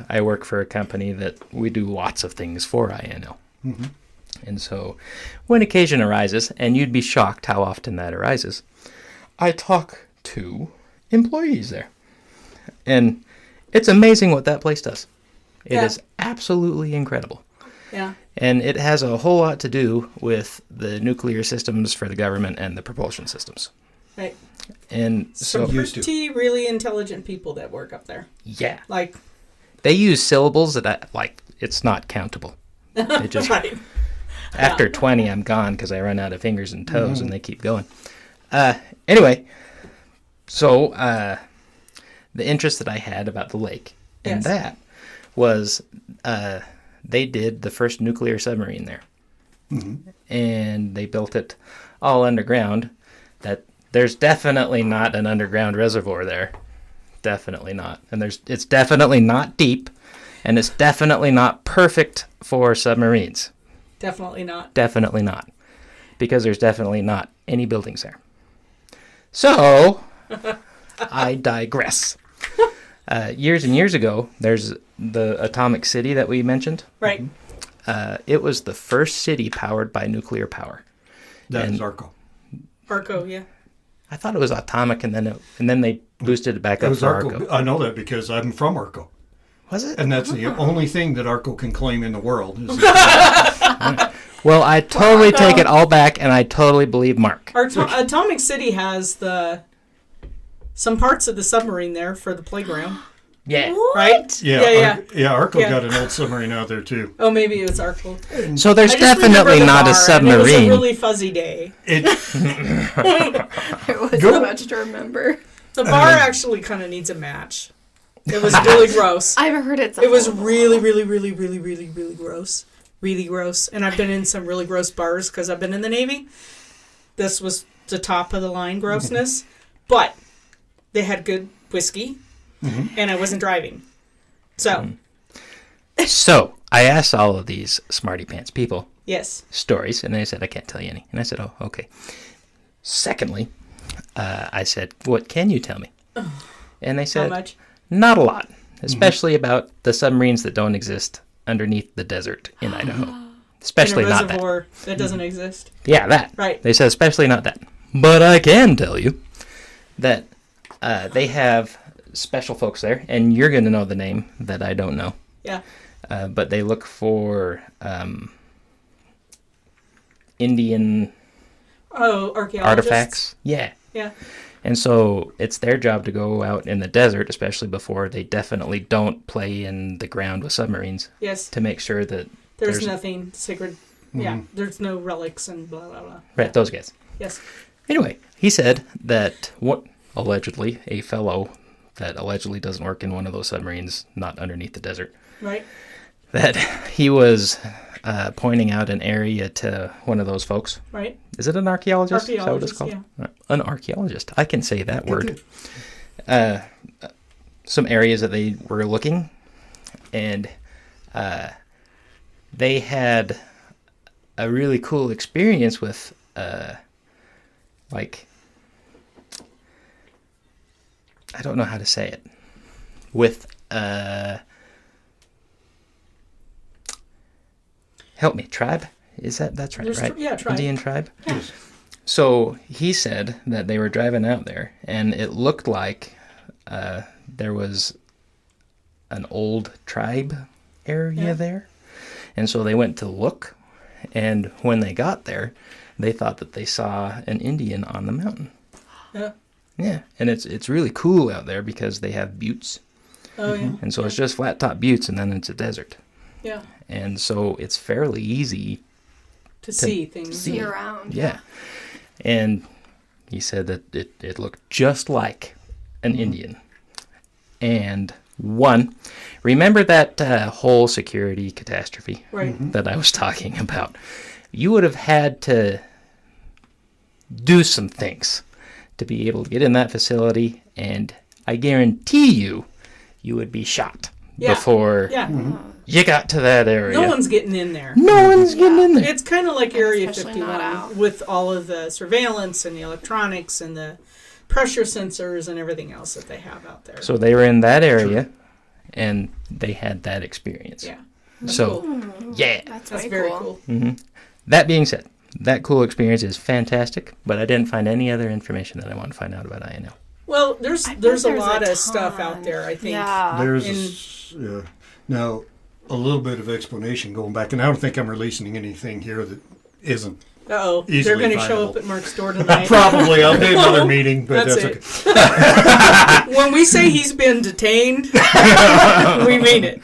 I work for a company that we do lots of things for INL. Mm-hmm. And so when occasion arises, and you'd be shocked how often that arises, I talk to employees there. And it's amazing what that place does. It is absolutely incredible. Yeah. And it has a whole lot to do with the nuclear systems for the government and the propulsion systems. Right. And Some so, pretty really intelligent people that work up there. yeah. Like, They use syllables that, it's not countable. It just, right. after 20, I'm gone because I run out of fingers and toes, and they keep going. Anyway, so the interest that I had about the lake and that was they did the first nuclear submarine there. Mm-hmm. And they built it all underground. That there's definitely not an underground reservoir there. Definitely not. And it's definitely not deep, and it's definitely not perfect for submarines. Definitely not. Definitely not. Because there's definitely not any buildings there. So, I digress. Years and years ago, there's the atomic city that we mentioned. Right. It was the first city powered by nuclear power. That is Arco. Arco, yeah. I thought it was atomic, and then they boosted it back up It was for Arco. Arco. I know that because I'm from Arco. Was it? And that's the only thing that Arco can claim in the world. Is Well, I totally take it all back, and I totally believe Mark. Atomic City has some parts of the submarine there for the playground. Yeah. Right? yeah, Arco Yeah. got an old submarine out there too. Oh, maybe it was Arco. So there's I just remember definitely the not bar, a submarine. And it was a really fuzzy day. There was Go- so much to remember. The bar actually kind of needs a match. It was really gross. I've heard it's. It was really, really, really, really, really, really gross. Really gross. And I've been in some really gross bars because I've been in the Navy. This was the top of the line grossness. But they had good whiskey. And I wasn't driving. So. So I asked all of these smarty pants people Yes. stories, and they said, I can't tell you any. And I said, oh, okay. Secondly, I said, what can you tell me? And they How said, much? not a lot, especially about the submarines that don't exist underneath the desert in Idaho. Especially in a not that. reservoir that doesn't exist. Yeah, that. Right. They said, especially not that. But I can tell you that they have special folks there, and you're going to know the name that I don't know. Yeah. But they look for Indian Oh, archaeologists. artifacts. Yeah. Yeah. And so it's their job to go out in the desert, especially before they definitely don't play in the ground with submarines, Yes. to make sure that There's nothing sacred. Yeah. There's no relics and blah, blah, blah. right, those guys. Yes. Anyway, he said that allegedly a fellow that allegedly doesn't work in one of those submarines, not underneath the desert, Right. that he was pointing out an area to one of those folks. Right. Is it an archaeologist? Is that what it's Archaeologist, called? An archaeologist. I can say that word. Some areas that they were looking, and they had a really cool experience with, I don't know how to say it, with, help me, tribe? That's right, right? Yeah, tribe. Indian tribe? Yes. So he said that they were driving out there, and it looked like there was an old tribe area there. And so they went to look, and when they got there, they thought that they saw an Indian on the mountain. Yeah. Yeah, and it's really cool out there because they have buttes. Oh, yeah. And so it's just flat top buttes, and then it's a desert. Yeah. And so it's fairly easy To see things. See around. Yeah. And he said that it looked just like an Indian. And remember that whole security catastrophe Right. that I was talking about? You would have had to do some things to be able to get in that facility, and I guarantee you would be shot before Yeah. you got to that area. No one's getting in there. No one's getting in there. It's kind of like Area especially not 51 out. with all of the surveillance and the electronics and the pressure sensors and everything else that they have out there. So they were in that area, and they had that experience. Yeah. So, cool. yeah. That's That's way very cool. cool. That being said, that cool experience is fantastic, but I didn't find any other information that I want to find out about INL. Well, there's I bet there's a there's lot a of stuff ton. out there, I think. Yeah. There's now a little bit of explanation going back, and I don't think I'm releasing anything here that isn't. Uh-oh. They're Easily going to show findable. up at Mark's door tonight. Probably I'll do another meeting, but That's that's, it. okay. When we say he's been detained, we mean it.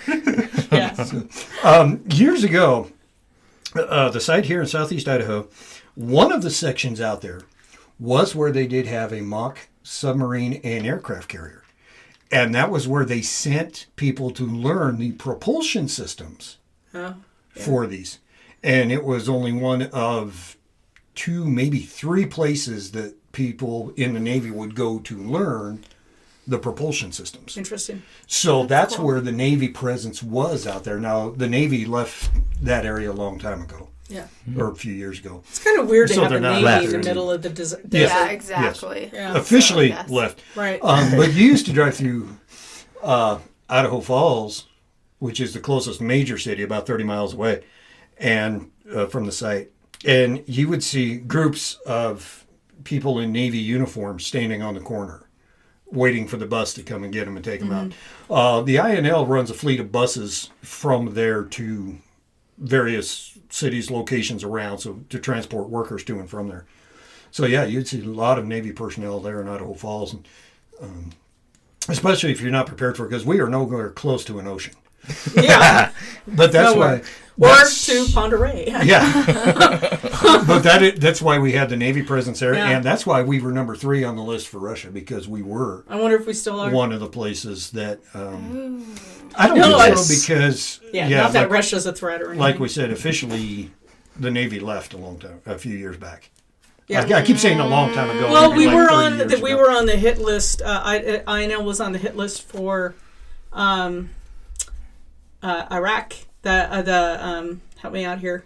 Yeah. Years ago, the site here in southeast Idaho, one of the sections out there was where they did have a mock submarine and aircraft carrier. And that was where they sent people to learn the propulsion systems for these. And it was only one of 2, maybe 3 places that people in the Navy would go to learn the propulsion systems. Interesting. So that's cool. where the Navy presence was out there. Now, the Navy left that area a long time ago, Yeah. or a few years ago. It's kind of weird to So have a they're not Navy left. in the middle of the desert. Yeah, Yes. exactly. Yeah. Officially yes. left. Right. But you used to drive through Idaho Falls, which is the closest major city, about 30 miles away, and from the site. And you would see groups of people in Navy uniforms standing on the corner, waiting for the bus to come and get them and take them out. The INL runs a fleet of buses from there to various cities, locations around, so to transport workers to and from there. So yeah, you'd see a lot of Navy personnel there in Idaho Falls, and especially if you're not prepared for it, because we are nowhere close to an ocean. Yeah. But that's Nowhere. why. Or that's- to Ponderay. Yeah. But that's why we had the Navy presence there, Yeah. and that's why we were number 3 on the list for Russia, because we were I wonder if we still are. one of the places that I don't No, think I- so, because Yeah, not that like, Russia's a threat or anything. like we said, officially the Navy left a few years back. Yeah. I keep saying a long time ago. Well, maybe we like were 30 on years we ago. were on the hit list. INL was on the hit list for Iraq. Help me out here.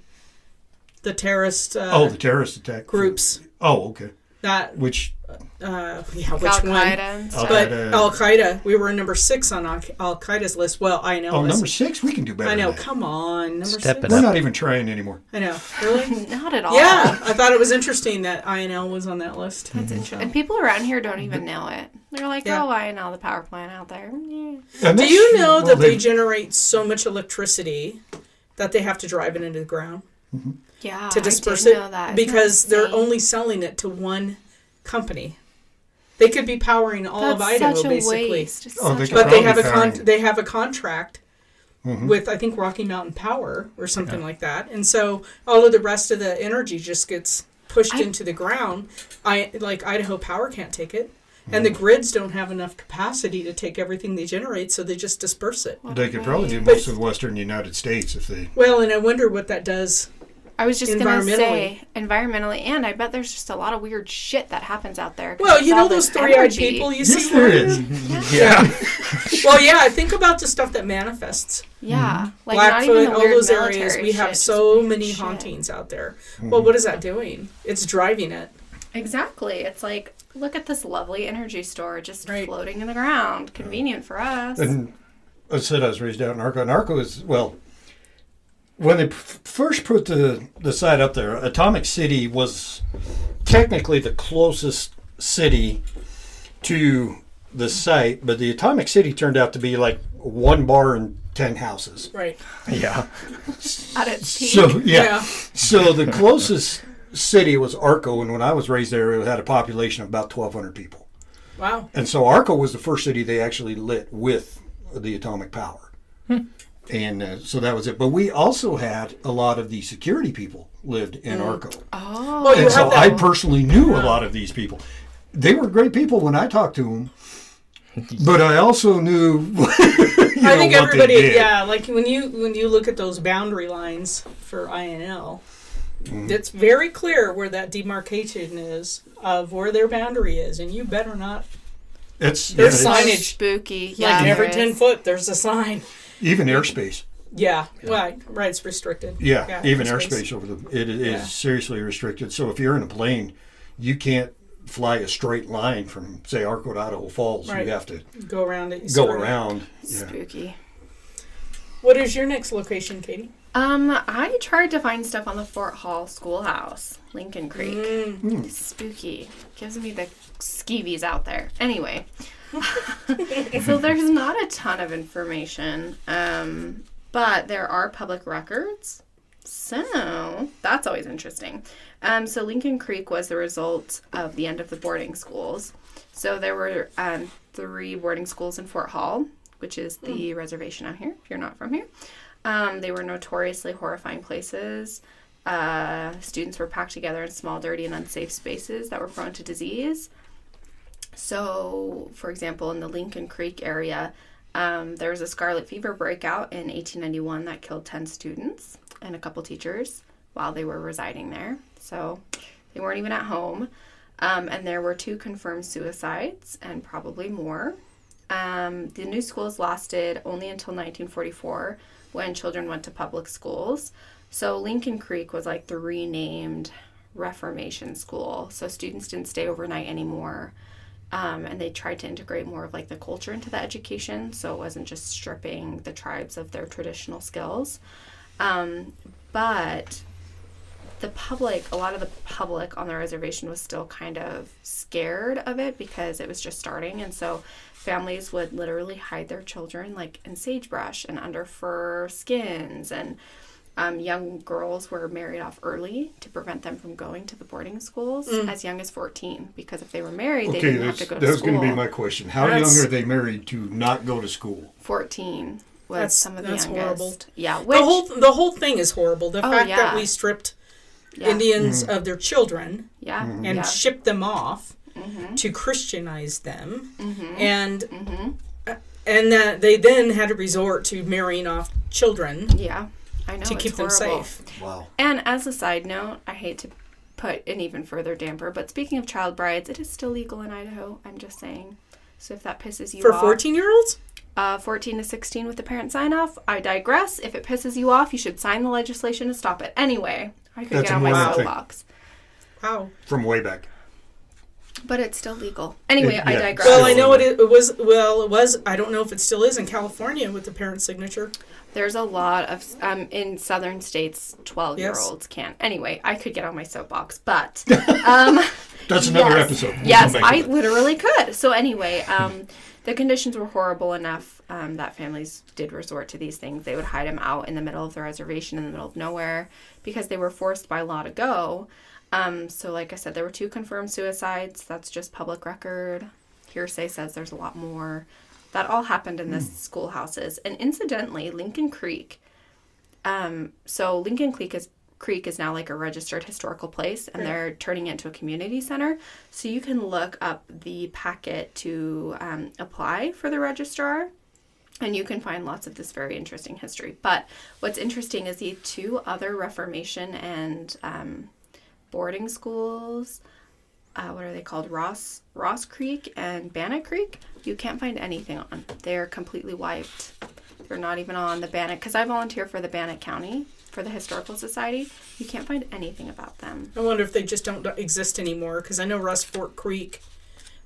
The terrorist the terrorist attack groups. Oh, okay. That Which which Al one? Qaeda and stuff. But Al-Qaeda. Al Qaeda, we were number 6 on Al Qaeda's list. Well, INL oh, was. number 6, we can do better. I know. than that. Come on, number Step 6. it We're up. not even trying anymore. I know. Really? Not at all. Yeah, I thought it was interesting that INL was on that list. That's interesting. And people around here don't even know it. They're like, Yeah. oh, I know the power plant out there. Yeah. And Do that's- you know well, that they generate so much electricity that they have to drive it into the ground Yeah, to disperse I it? did know that. Isn't Because that they're insane? only selling it to one company. They could be powering all of That's Idaho, such a basically. waste. It's Oh, they such could a But they probably have powering- they have a contract Mm-hmm. with, I think, Rocky Mountain Power or something like that. And so all of the rest of the energy just gets pushed into the ground. Like Idaho Power can't take it. And the grids don't have enough capacity to take everything they generate, so they just disperse it. They could probably do But- most of the western United States if they. Well, and I wonder what that does. I was just gonna Environmentally. say environmentally, and I bet there's just a lot of weird shit that happens out there. 'cause Well, it's you all know those this three-eyed energy. people you Yes, see? there is. Yeah. Well, yeah, think about the stuff that manifests. Yeah, like not even Blackfoot, the all weird those military areas, we have shit, so just many weird shit. hauntings out there. Well, what is that doing? It's driving it. Exactly. It's like, look at this lovely energy store just Right. floating in the ground. Convenient for us. And I said I was raised out in Arco. And Arco is, well, when they first put the site up there, Atomic City was technically the closest city to the site, but the Atomic City turned out to be like 1 bar and 10 houses. Right. Yeah. At its peak. So, yeah. Yeah. So the closest city was Arco, and when I was raised there, it had a population of about 1,200 people. Wow. And so Arco was the first city they actually lit with the atomic power. And so that was it. But we also had a lot of the security people lived in Arco. Oh. Well, you And so have that. I personally knew a lot of these people. They were great people when I talked to them. But I also knew, I think what they everybody, did. yeah, like when you look at those boundary lines for INL, it's very clear where that demarcation is of where their boundary is, and you better not. It's, There's yeah, it's signage. Spooky. Yeah, Like every there 10 is. foot, there's a sign. even airspace. Yeah, right, it's restricted. Yeah, even airspace. airspace over it is Yeah. seriously restricted. So if you're in a plane, you can't fly a straight line from, say, Arco to Idaho Falls. Right. You have to Go around it. go around. Yeah. Spooky. What is your next location, Katie? I tried to find stuff on the Fort Hall Schoolhouse, Lincoln Creek. Spooky. Gives me the skeevies out there. Anyway. So there's not a ton of information, but there are public records. So that's always interesting. So Lincoln Creek was the result of the end of the boarding schools. So there were 3 boarding schools in Fort Hall, which is the reservation out here, if you're not from here. They were notoriously horrifying places. Students were packed together in small, dirty, and unsafe spaces that were prone to disease. So, for example, in the Lincoln Creek area, there was a scarlet fever breakout in 1891 that killed 10 students and a couple teachers while they were residing there. So they weren't even at home. And there were 2 confirmed suicides and probably more. The new schools lasted only until 1944 when children went to public schools. So Lincoln Creek was like the renamed Reformation school. So students didn't stay overnight anymore. And they tried to integrate more of like the culture into the education. So it wasn't just stripping the tribes of their traditional skills. But a lot of the public on the reservation was still kind of scared of it because it was just starting. And so families would literally hide their children like in sagebrush and under fur skins. And young girls were married off early to prevent them from going to the boarding schools as young as 14. Because if they were married, they didn't have to go to school. That was going to be my question. How young are they married to not go to school? 14 was some of the youngest. Horrible. Yeah, The whole thing is horrible. The fact that we stripped Indians of their children and shipped them off to Christianize them, and that they then had to resort to marrying off children. Yeah, I know, to keep them safe. Wow. And as a side note, I hate to put an even further damper, but speaking of child brides, it is still legal in Idaho. I'm just saying. So if that pisses you off, for 14-year-olds. 14 to 16 with the parent sign off. I digress. If it pisses you off, you should sign the legislation to stop it. Anyway, I could get on my soapbox. Wow. From way back. But it's still legal. Anyway, I digress. Well, I know it was. Well, it was. I don't know if it still is in California with the parent signature. There's a lot of in southern states, 12-year-olds can't. Anyway, I could get on my soapbox, but that's another episode. Yes, I literally could. So anyway, the conditions were horrible enough that families did resort to these things. They would hide them out in the middle of the reservation in the middle of nowhere because they were forced by law to go. So like I said, there were 2 confirmed suicides. That's just public record. Hearsay says there's a lot more. That all happened in the schoolhouses. And incidentally, Lincoln Creek, so Lincoln Creek is now like a registered historical place, and they're turning it into a community center. So you can look up the packet to apply for the registrar, and you can find lots of this very interesting history. But what's interesting is the 2 other Reformation and boarding schools, what are they called? Ross Creek and Bannock Creek. You can't find anything on. They're completely wiped. They're not even on the Bannock, because I volunteer for the Bannock County for the Historical Society. You can't find anything about them. I wonder if they just don't exist anymore, because I know Russ Fork Creek,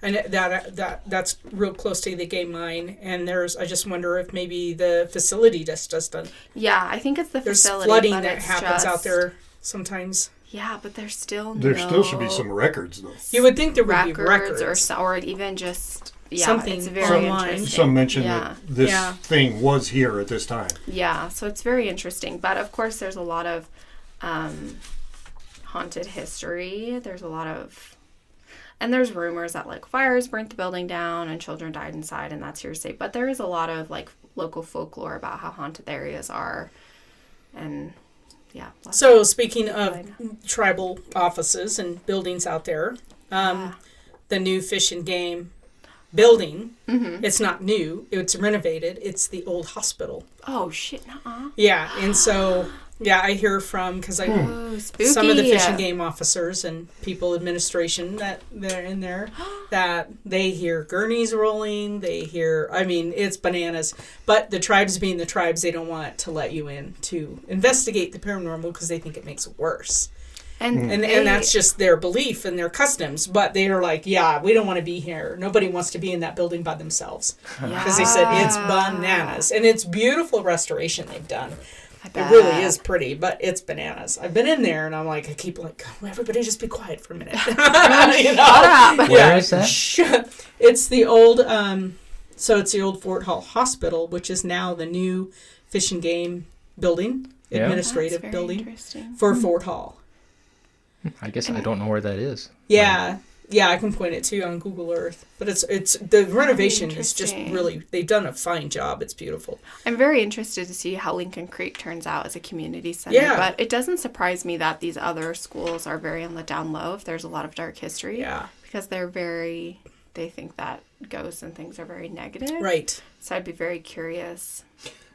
and that's real close to the game mine. And I just wonder if maybe the facility just doesn't. Yeah, I think it's the facility. There's flooding that happens out there sometimes. Yeah, but there's still still should be some records, though. You would think there would be records. Or even just something it's very online. interesting. Some mention that this thing was here at this time. Yeah, so it's very interesting. But of course, there's a lot of haunted history. There's a lot of, and there's rumors that like fires burnt the building down and children died inside, and that's hearsay. But there is a lot of like local folklore about how haunted the areas are, and. Yeah. So speaking of tribal offices and buildings out there, the new Fish and Game building, it's not new. It's renovated. It's the old hospital. Oh, shit. Nuh-uh. Yeah. And so, I hear from, because some of the Fish and Game officers and people administration that they're in there, that they hear gurneys rolling. They hear, it's bananas. But the tribes being the tribes, they don't want to let you in to investigate the paranormal because they think it makes it worse. And that's just their belief and their customs. But they are like, yeah, we don't want to be here. Nobody wants to be in that building by themselves. Because they said it's bananas. And it's beautiful restoration they've done. It really is pretty, but it's bananas. I've been in there and I'm like, I keep like, everybody just be quiet for a minute. Shut up. Where is that? It's the old, it's the old Fort Hall Hospital, which is now the new Fish and Game building, administrative building for Fort Hall. I guess I don't know where that is. Yeah. Yeah, I can point it to you on Google Earth. But it's the renovation is just really, they've done a fine job. It's beautiful. I'm very interested to see how Lincoln Creek turns out as a community center. Yeah. But it doesn't surprise me that these other schools are very on the down low if there's a lot of dark history. Yeah. Because they think that ghosts and things are very negative. Right. So I'd be very curious.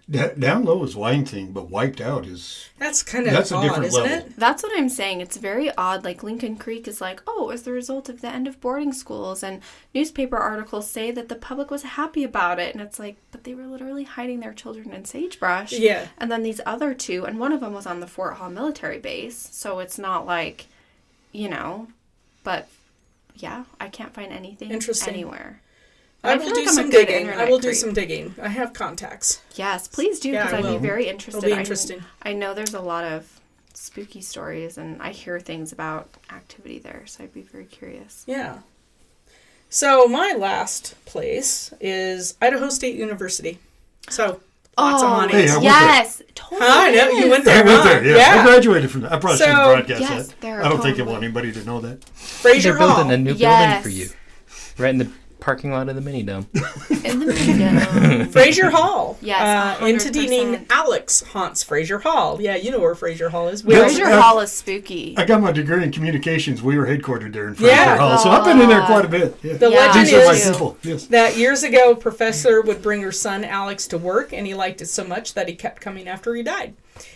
Down low is one thing, but wiped out is... That's kind of odd, a different isn't level. it? That's what I'm saying. It's very odd. Like, Lincoln Creek is like, as the result of the end of boarding schools. And newspaper articles say that the public was happy about it. And it's like, but they were literally hiding their children in sagebrush. Yeah. And then these other two, and one of them was on the Fort Hall military base. So it's not like, but yeah, I can't find anything anywhere. I will do some digging. I will do some digging. I have contacts. Yes, please do, because I'd be very interested. It'll be interesting. I know there's a lot of spooky stories, and I hear things about activity there, so I'd be very curious. Yeah. So my last place is Idaho State University. So lots of hauntings. Hey, yes, totally. I know you went there. I went there. Yeah. I graduated from that. I probably shouldn't broadcast yes, that. I don't think they want anybody to know that. Fraser Hall. They're building a new building for you, right in the parking lot of the mini dome. In the mini dome. Fraser Hall. Yes, 100%. Entity named Alex haunts Fraser Hall. Yeah, you know where Fraser Hall is. Fraser Hall is spooky. I got my degree in communications. We were headquartered there in Fraser Hall, so I've been in there quite a bit. Yeah. The legend These are my is people. Yes. that years ago, a professor would bring her son Alex to work, and he liked it so much that he kept coming after he died.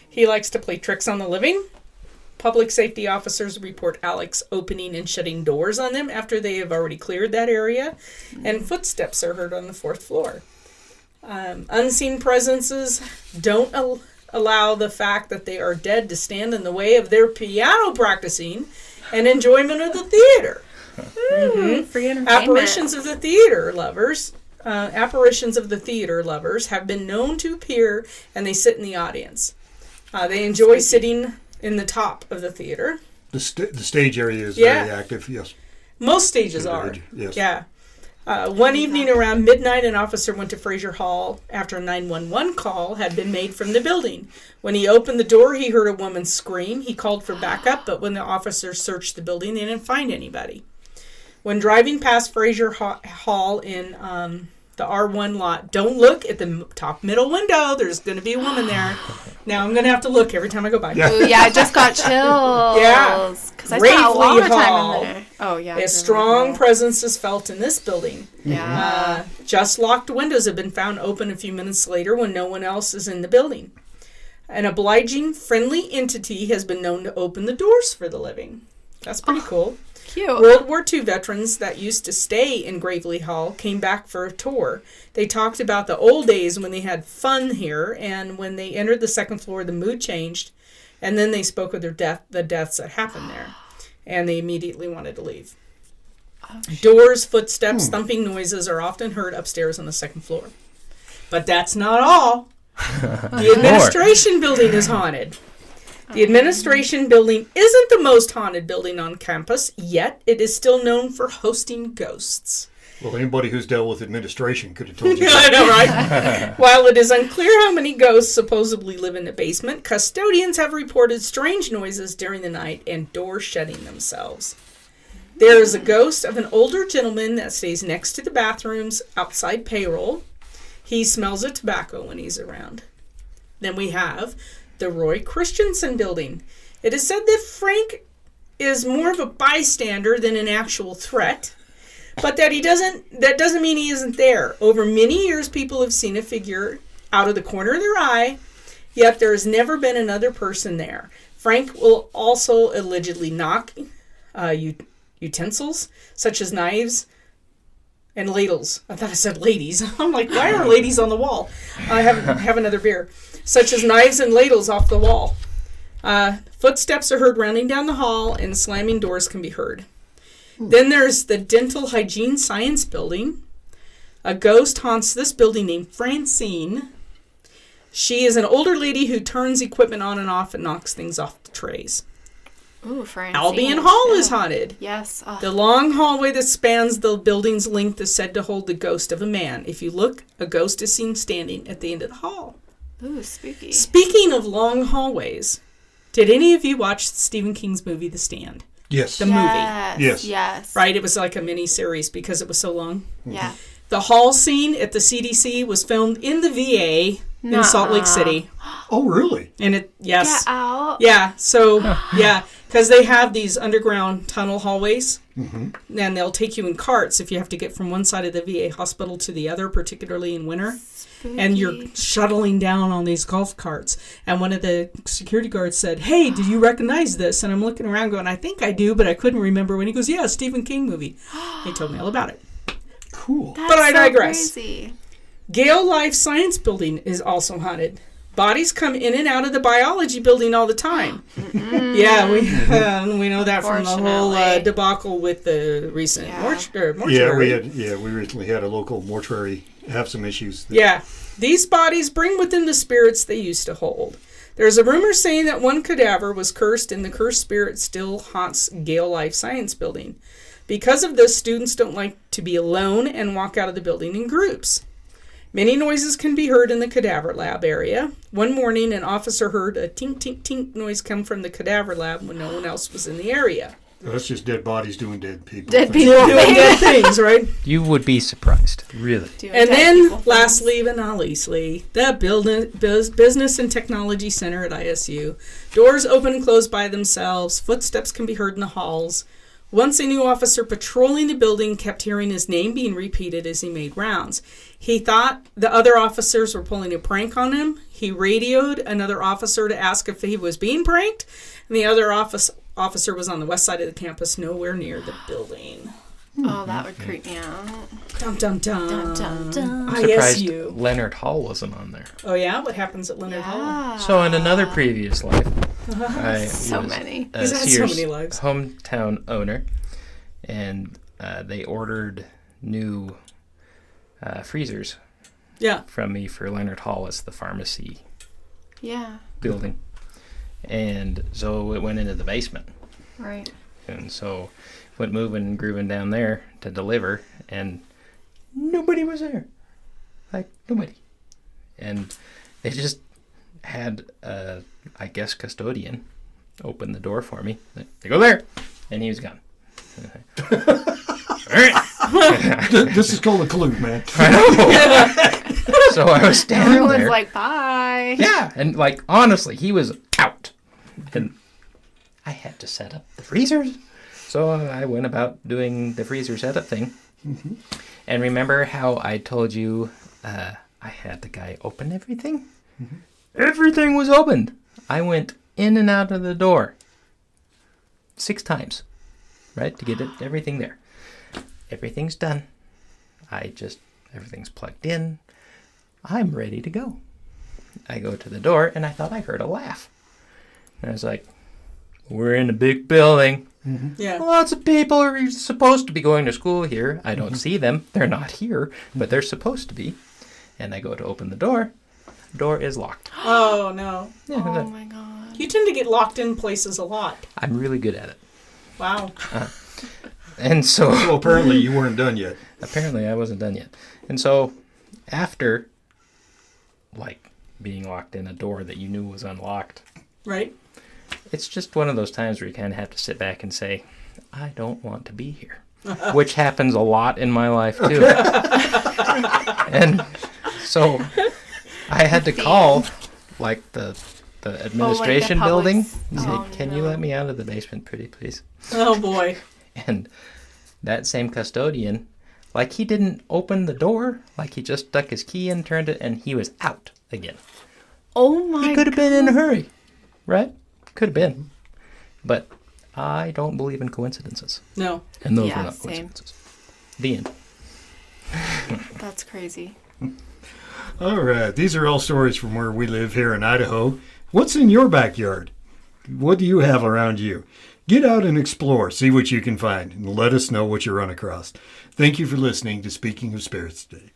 He likes to play tricks on the living. Public safety officers report Alex opening and shutting doors on them after they have already cleared that area, and footsteps are heard on the 4th floor. Unseen presences don't allow the fact that they are dead to stand in the way of their piano practicing and enjoyment of the theater. Free entertainment. Apparitions of the theater lovers have been known to appear, and they sit in the audience. They enjoy sitting in the top of the theater. The stage area is very active, yes. Most stages are. Yes. Yeah. One evening around midnight, an officer went to Fraser Hall after a 911 call had been made from the building. When he opened the door, he heard a woman scream. He called for backup, but when the officers searched the building, they didn't find anybody. When driving past Fraser Hall in the R1 lot, don't look at the top middle window. There's going to be a woman there. Now I'm going to have to look every time I go by. Yeah, I just got chills. Yeah. Because I spent a long time in there. Oh, yeah. A strong presence is felt in this building. Yeah. Just locked windows have been found open a few minutes later when no one else is in the building. An obliging, friendly entity has been known to open the doors for the living. That's pretty cool. Cute. World War II veterans that used to stay in Gravely Hall came back for a tour. They talked about the old days when they had fun here, and when they entered the 2nd floor, the mood changed, and then they spoke of the deaths that happened there, and they immediately wanted to leave. Doors, footsteps, thumping noises are often heard upstairs on the 2nd floor. But that's not all. The administration building is haunted. The administration building isn't the most haunted building on campus, yet it is still known for hosting ghosts. Well, anybody who's dealt with administration could have told you I that. know, right? While it is unclear how many ghosts supposedly live in the basement, custodians have reported strange noises during the night and doors shutting themselves. There is a ghost of an older gentleman that stays next to the bathrooms outside payroll. He smells of tobacco when he's around. Then we have the Roy Christensen building. It is said that Frank is more of a bystander than an actual threat, but that doesn't mean he isn't there. Over many years, people have seen a figure out of the corner of their eye, yet there has never been another person there. Frank will also allegedly knock utensils, such as knives and ladles. I thought I said ladies. I'm like, why are ladies on the wall? I have another beer. Such as knives and ladles off the wall. Footsteps are heard running down the hall, and slamming doors can be heard. Then there's the Dental Hygiene Science Building. A ghost haunts this building named Francine. She is an older lady who turns equipment on and off and knocks things off the trays. Ooh, Francine. Albion Hall is haunted. Yes. Oh. The long hallway that spans the building's length is said to hold the ghost of a man. If you look, a ghost is seen standing at the end of the hall. Ooh, spooky. Speaking of long hallways, did any of you watch Stephen King's movie The Stand? Yes. The movie. Yes. Yes. Right? It was like a mini-series because it was so long. Yeah. The hall scene at the CDC was filmed in the VA in Salt Lake City. Oh, really? And it, yes. Get out. Yeah, so, yeah, because they have these underground tunnel hallways, and they'll take you in carts if you have to get from one side of the VA hospital to the other, particularly in winter. Spooky. And you're shuttling down on these golf carts. And one of the security guards said, "Hey, did you recognize this?" And I'm looking around going, "I think I do, but I couldn't remember when." He goes, "Yeah, Stephen King movie." He told me all about it. Cool. That's But I digress. So crazy. Gale Life Science Building is also haunted. Bodies come in and out of the biology building all the time. Yeah, we know that from the whole Unfortunately. debacle with the recent Yeah. mortuary. We recently had a local mortuary have some issues. Yeah. These bodies bring within the spirits they used to hold. There's a rumor saying that one cadaver was cursed and the cursed spirit still haunts Gale Life Science Building. Because of this, students don't like to be alone and walk out of the building in groups. Many noises can be heard in the cadaver lab area. One morning, an officer heard a tink, tink, tink noise come from the cadaver lab when no one else was in the area. That's just dead bodies doing dead people. Dead things. people. Doing good things, right? You would be surprised, really. Doing And dead then, people lastly but not leastly, the Business and Technology Center at ISU. Doors open and close by themselves. Footsteps can be heard in the halls. Once a new officer patrolling the building kept hearing his name being repeated as he made rounds. He thought the other officers were pulling a prank on him. He radioed another officer to ask if he was being pranked, and the other officer was on the west side of the campus, nowhere near the building. Oh, that would creep me out. Dum dum dum. Dun, dun, dun. Surprised ISU. Leonard Hall wasn't on there. Oh yeah, what happens at Leonard Hall? Yeah. So in another previous life, I So was many. a He's had so Sears many lives. hometown owner, and they ordered new freezers Yeah. from me for Leonard Hall as the pharmacy Yeah. building. And so it went into the basement. Right. And so went moving and grooving down there to deliver, and nobody was there. Like, nobody. And they just had, I guess, custodian open the door for me. They go there, and he was gone. All right. This is called a clue, man. I know. So I was standing Everyone's there. like, bye. Yeah, and like honestly, he was out, and I had to set up the freezers. So I went about doing the freezer setup thing. Mm-hmm. And remember how I told you I had the guy open everything? Mm-hmm. Everything was opened. I went in and out of the door 6 times, right, to get everything there. Everything's done. Everything's plugged in. I'm ready to go. I go to the door, and I thought I heard a laugh. And I was like, we're in a big building. Mm-hmm. Yeah. Lots of people are supposed to be going to school here. I don't see them. They're not here, but they're supposed to be. And I go to open the door. Door is locked. Oh no. Yeah, Oh my god. You tend to get locked in places a lot. I'm really good at it. Wow. And so Well, apparently you weren't done yet. apparently I wasn't done yet. And so after, like, being locked in a door that you knew was unlocked, Right? it's just one of those times where you kind of have to sit back and say, I don't want to be here. Which happens a lot in my life, too. And so I had to call, like, the administration building and say, can you let me out of the basement, pretty please? Oh boy. And that same custodian, like, he didn't open the door. Like, he just stuck his key in, turned it, and he was out again. Oh my god. He could have been in a hurry, right? Could have been. But I don't believe in coincidences. No. And those Yeah, were not same. coincidences. The end. That's crazy. All right. These are all stories from where we live here in Idaho. What's in your backyard? What do you have around you? Get out and explore, see what you can find, and let us know what you run across. Thank you for listening to Speaking of Spirits today.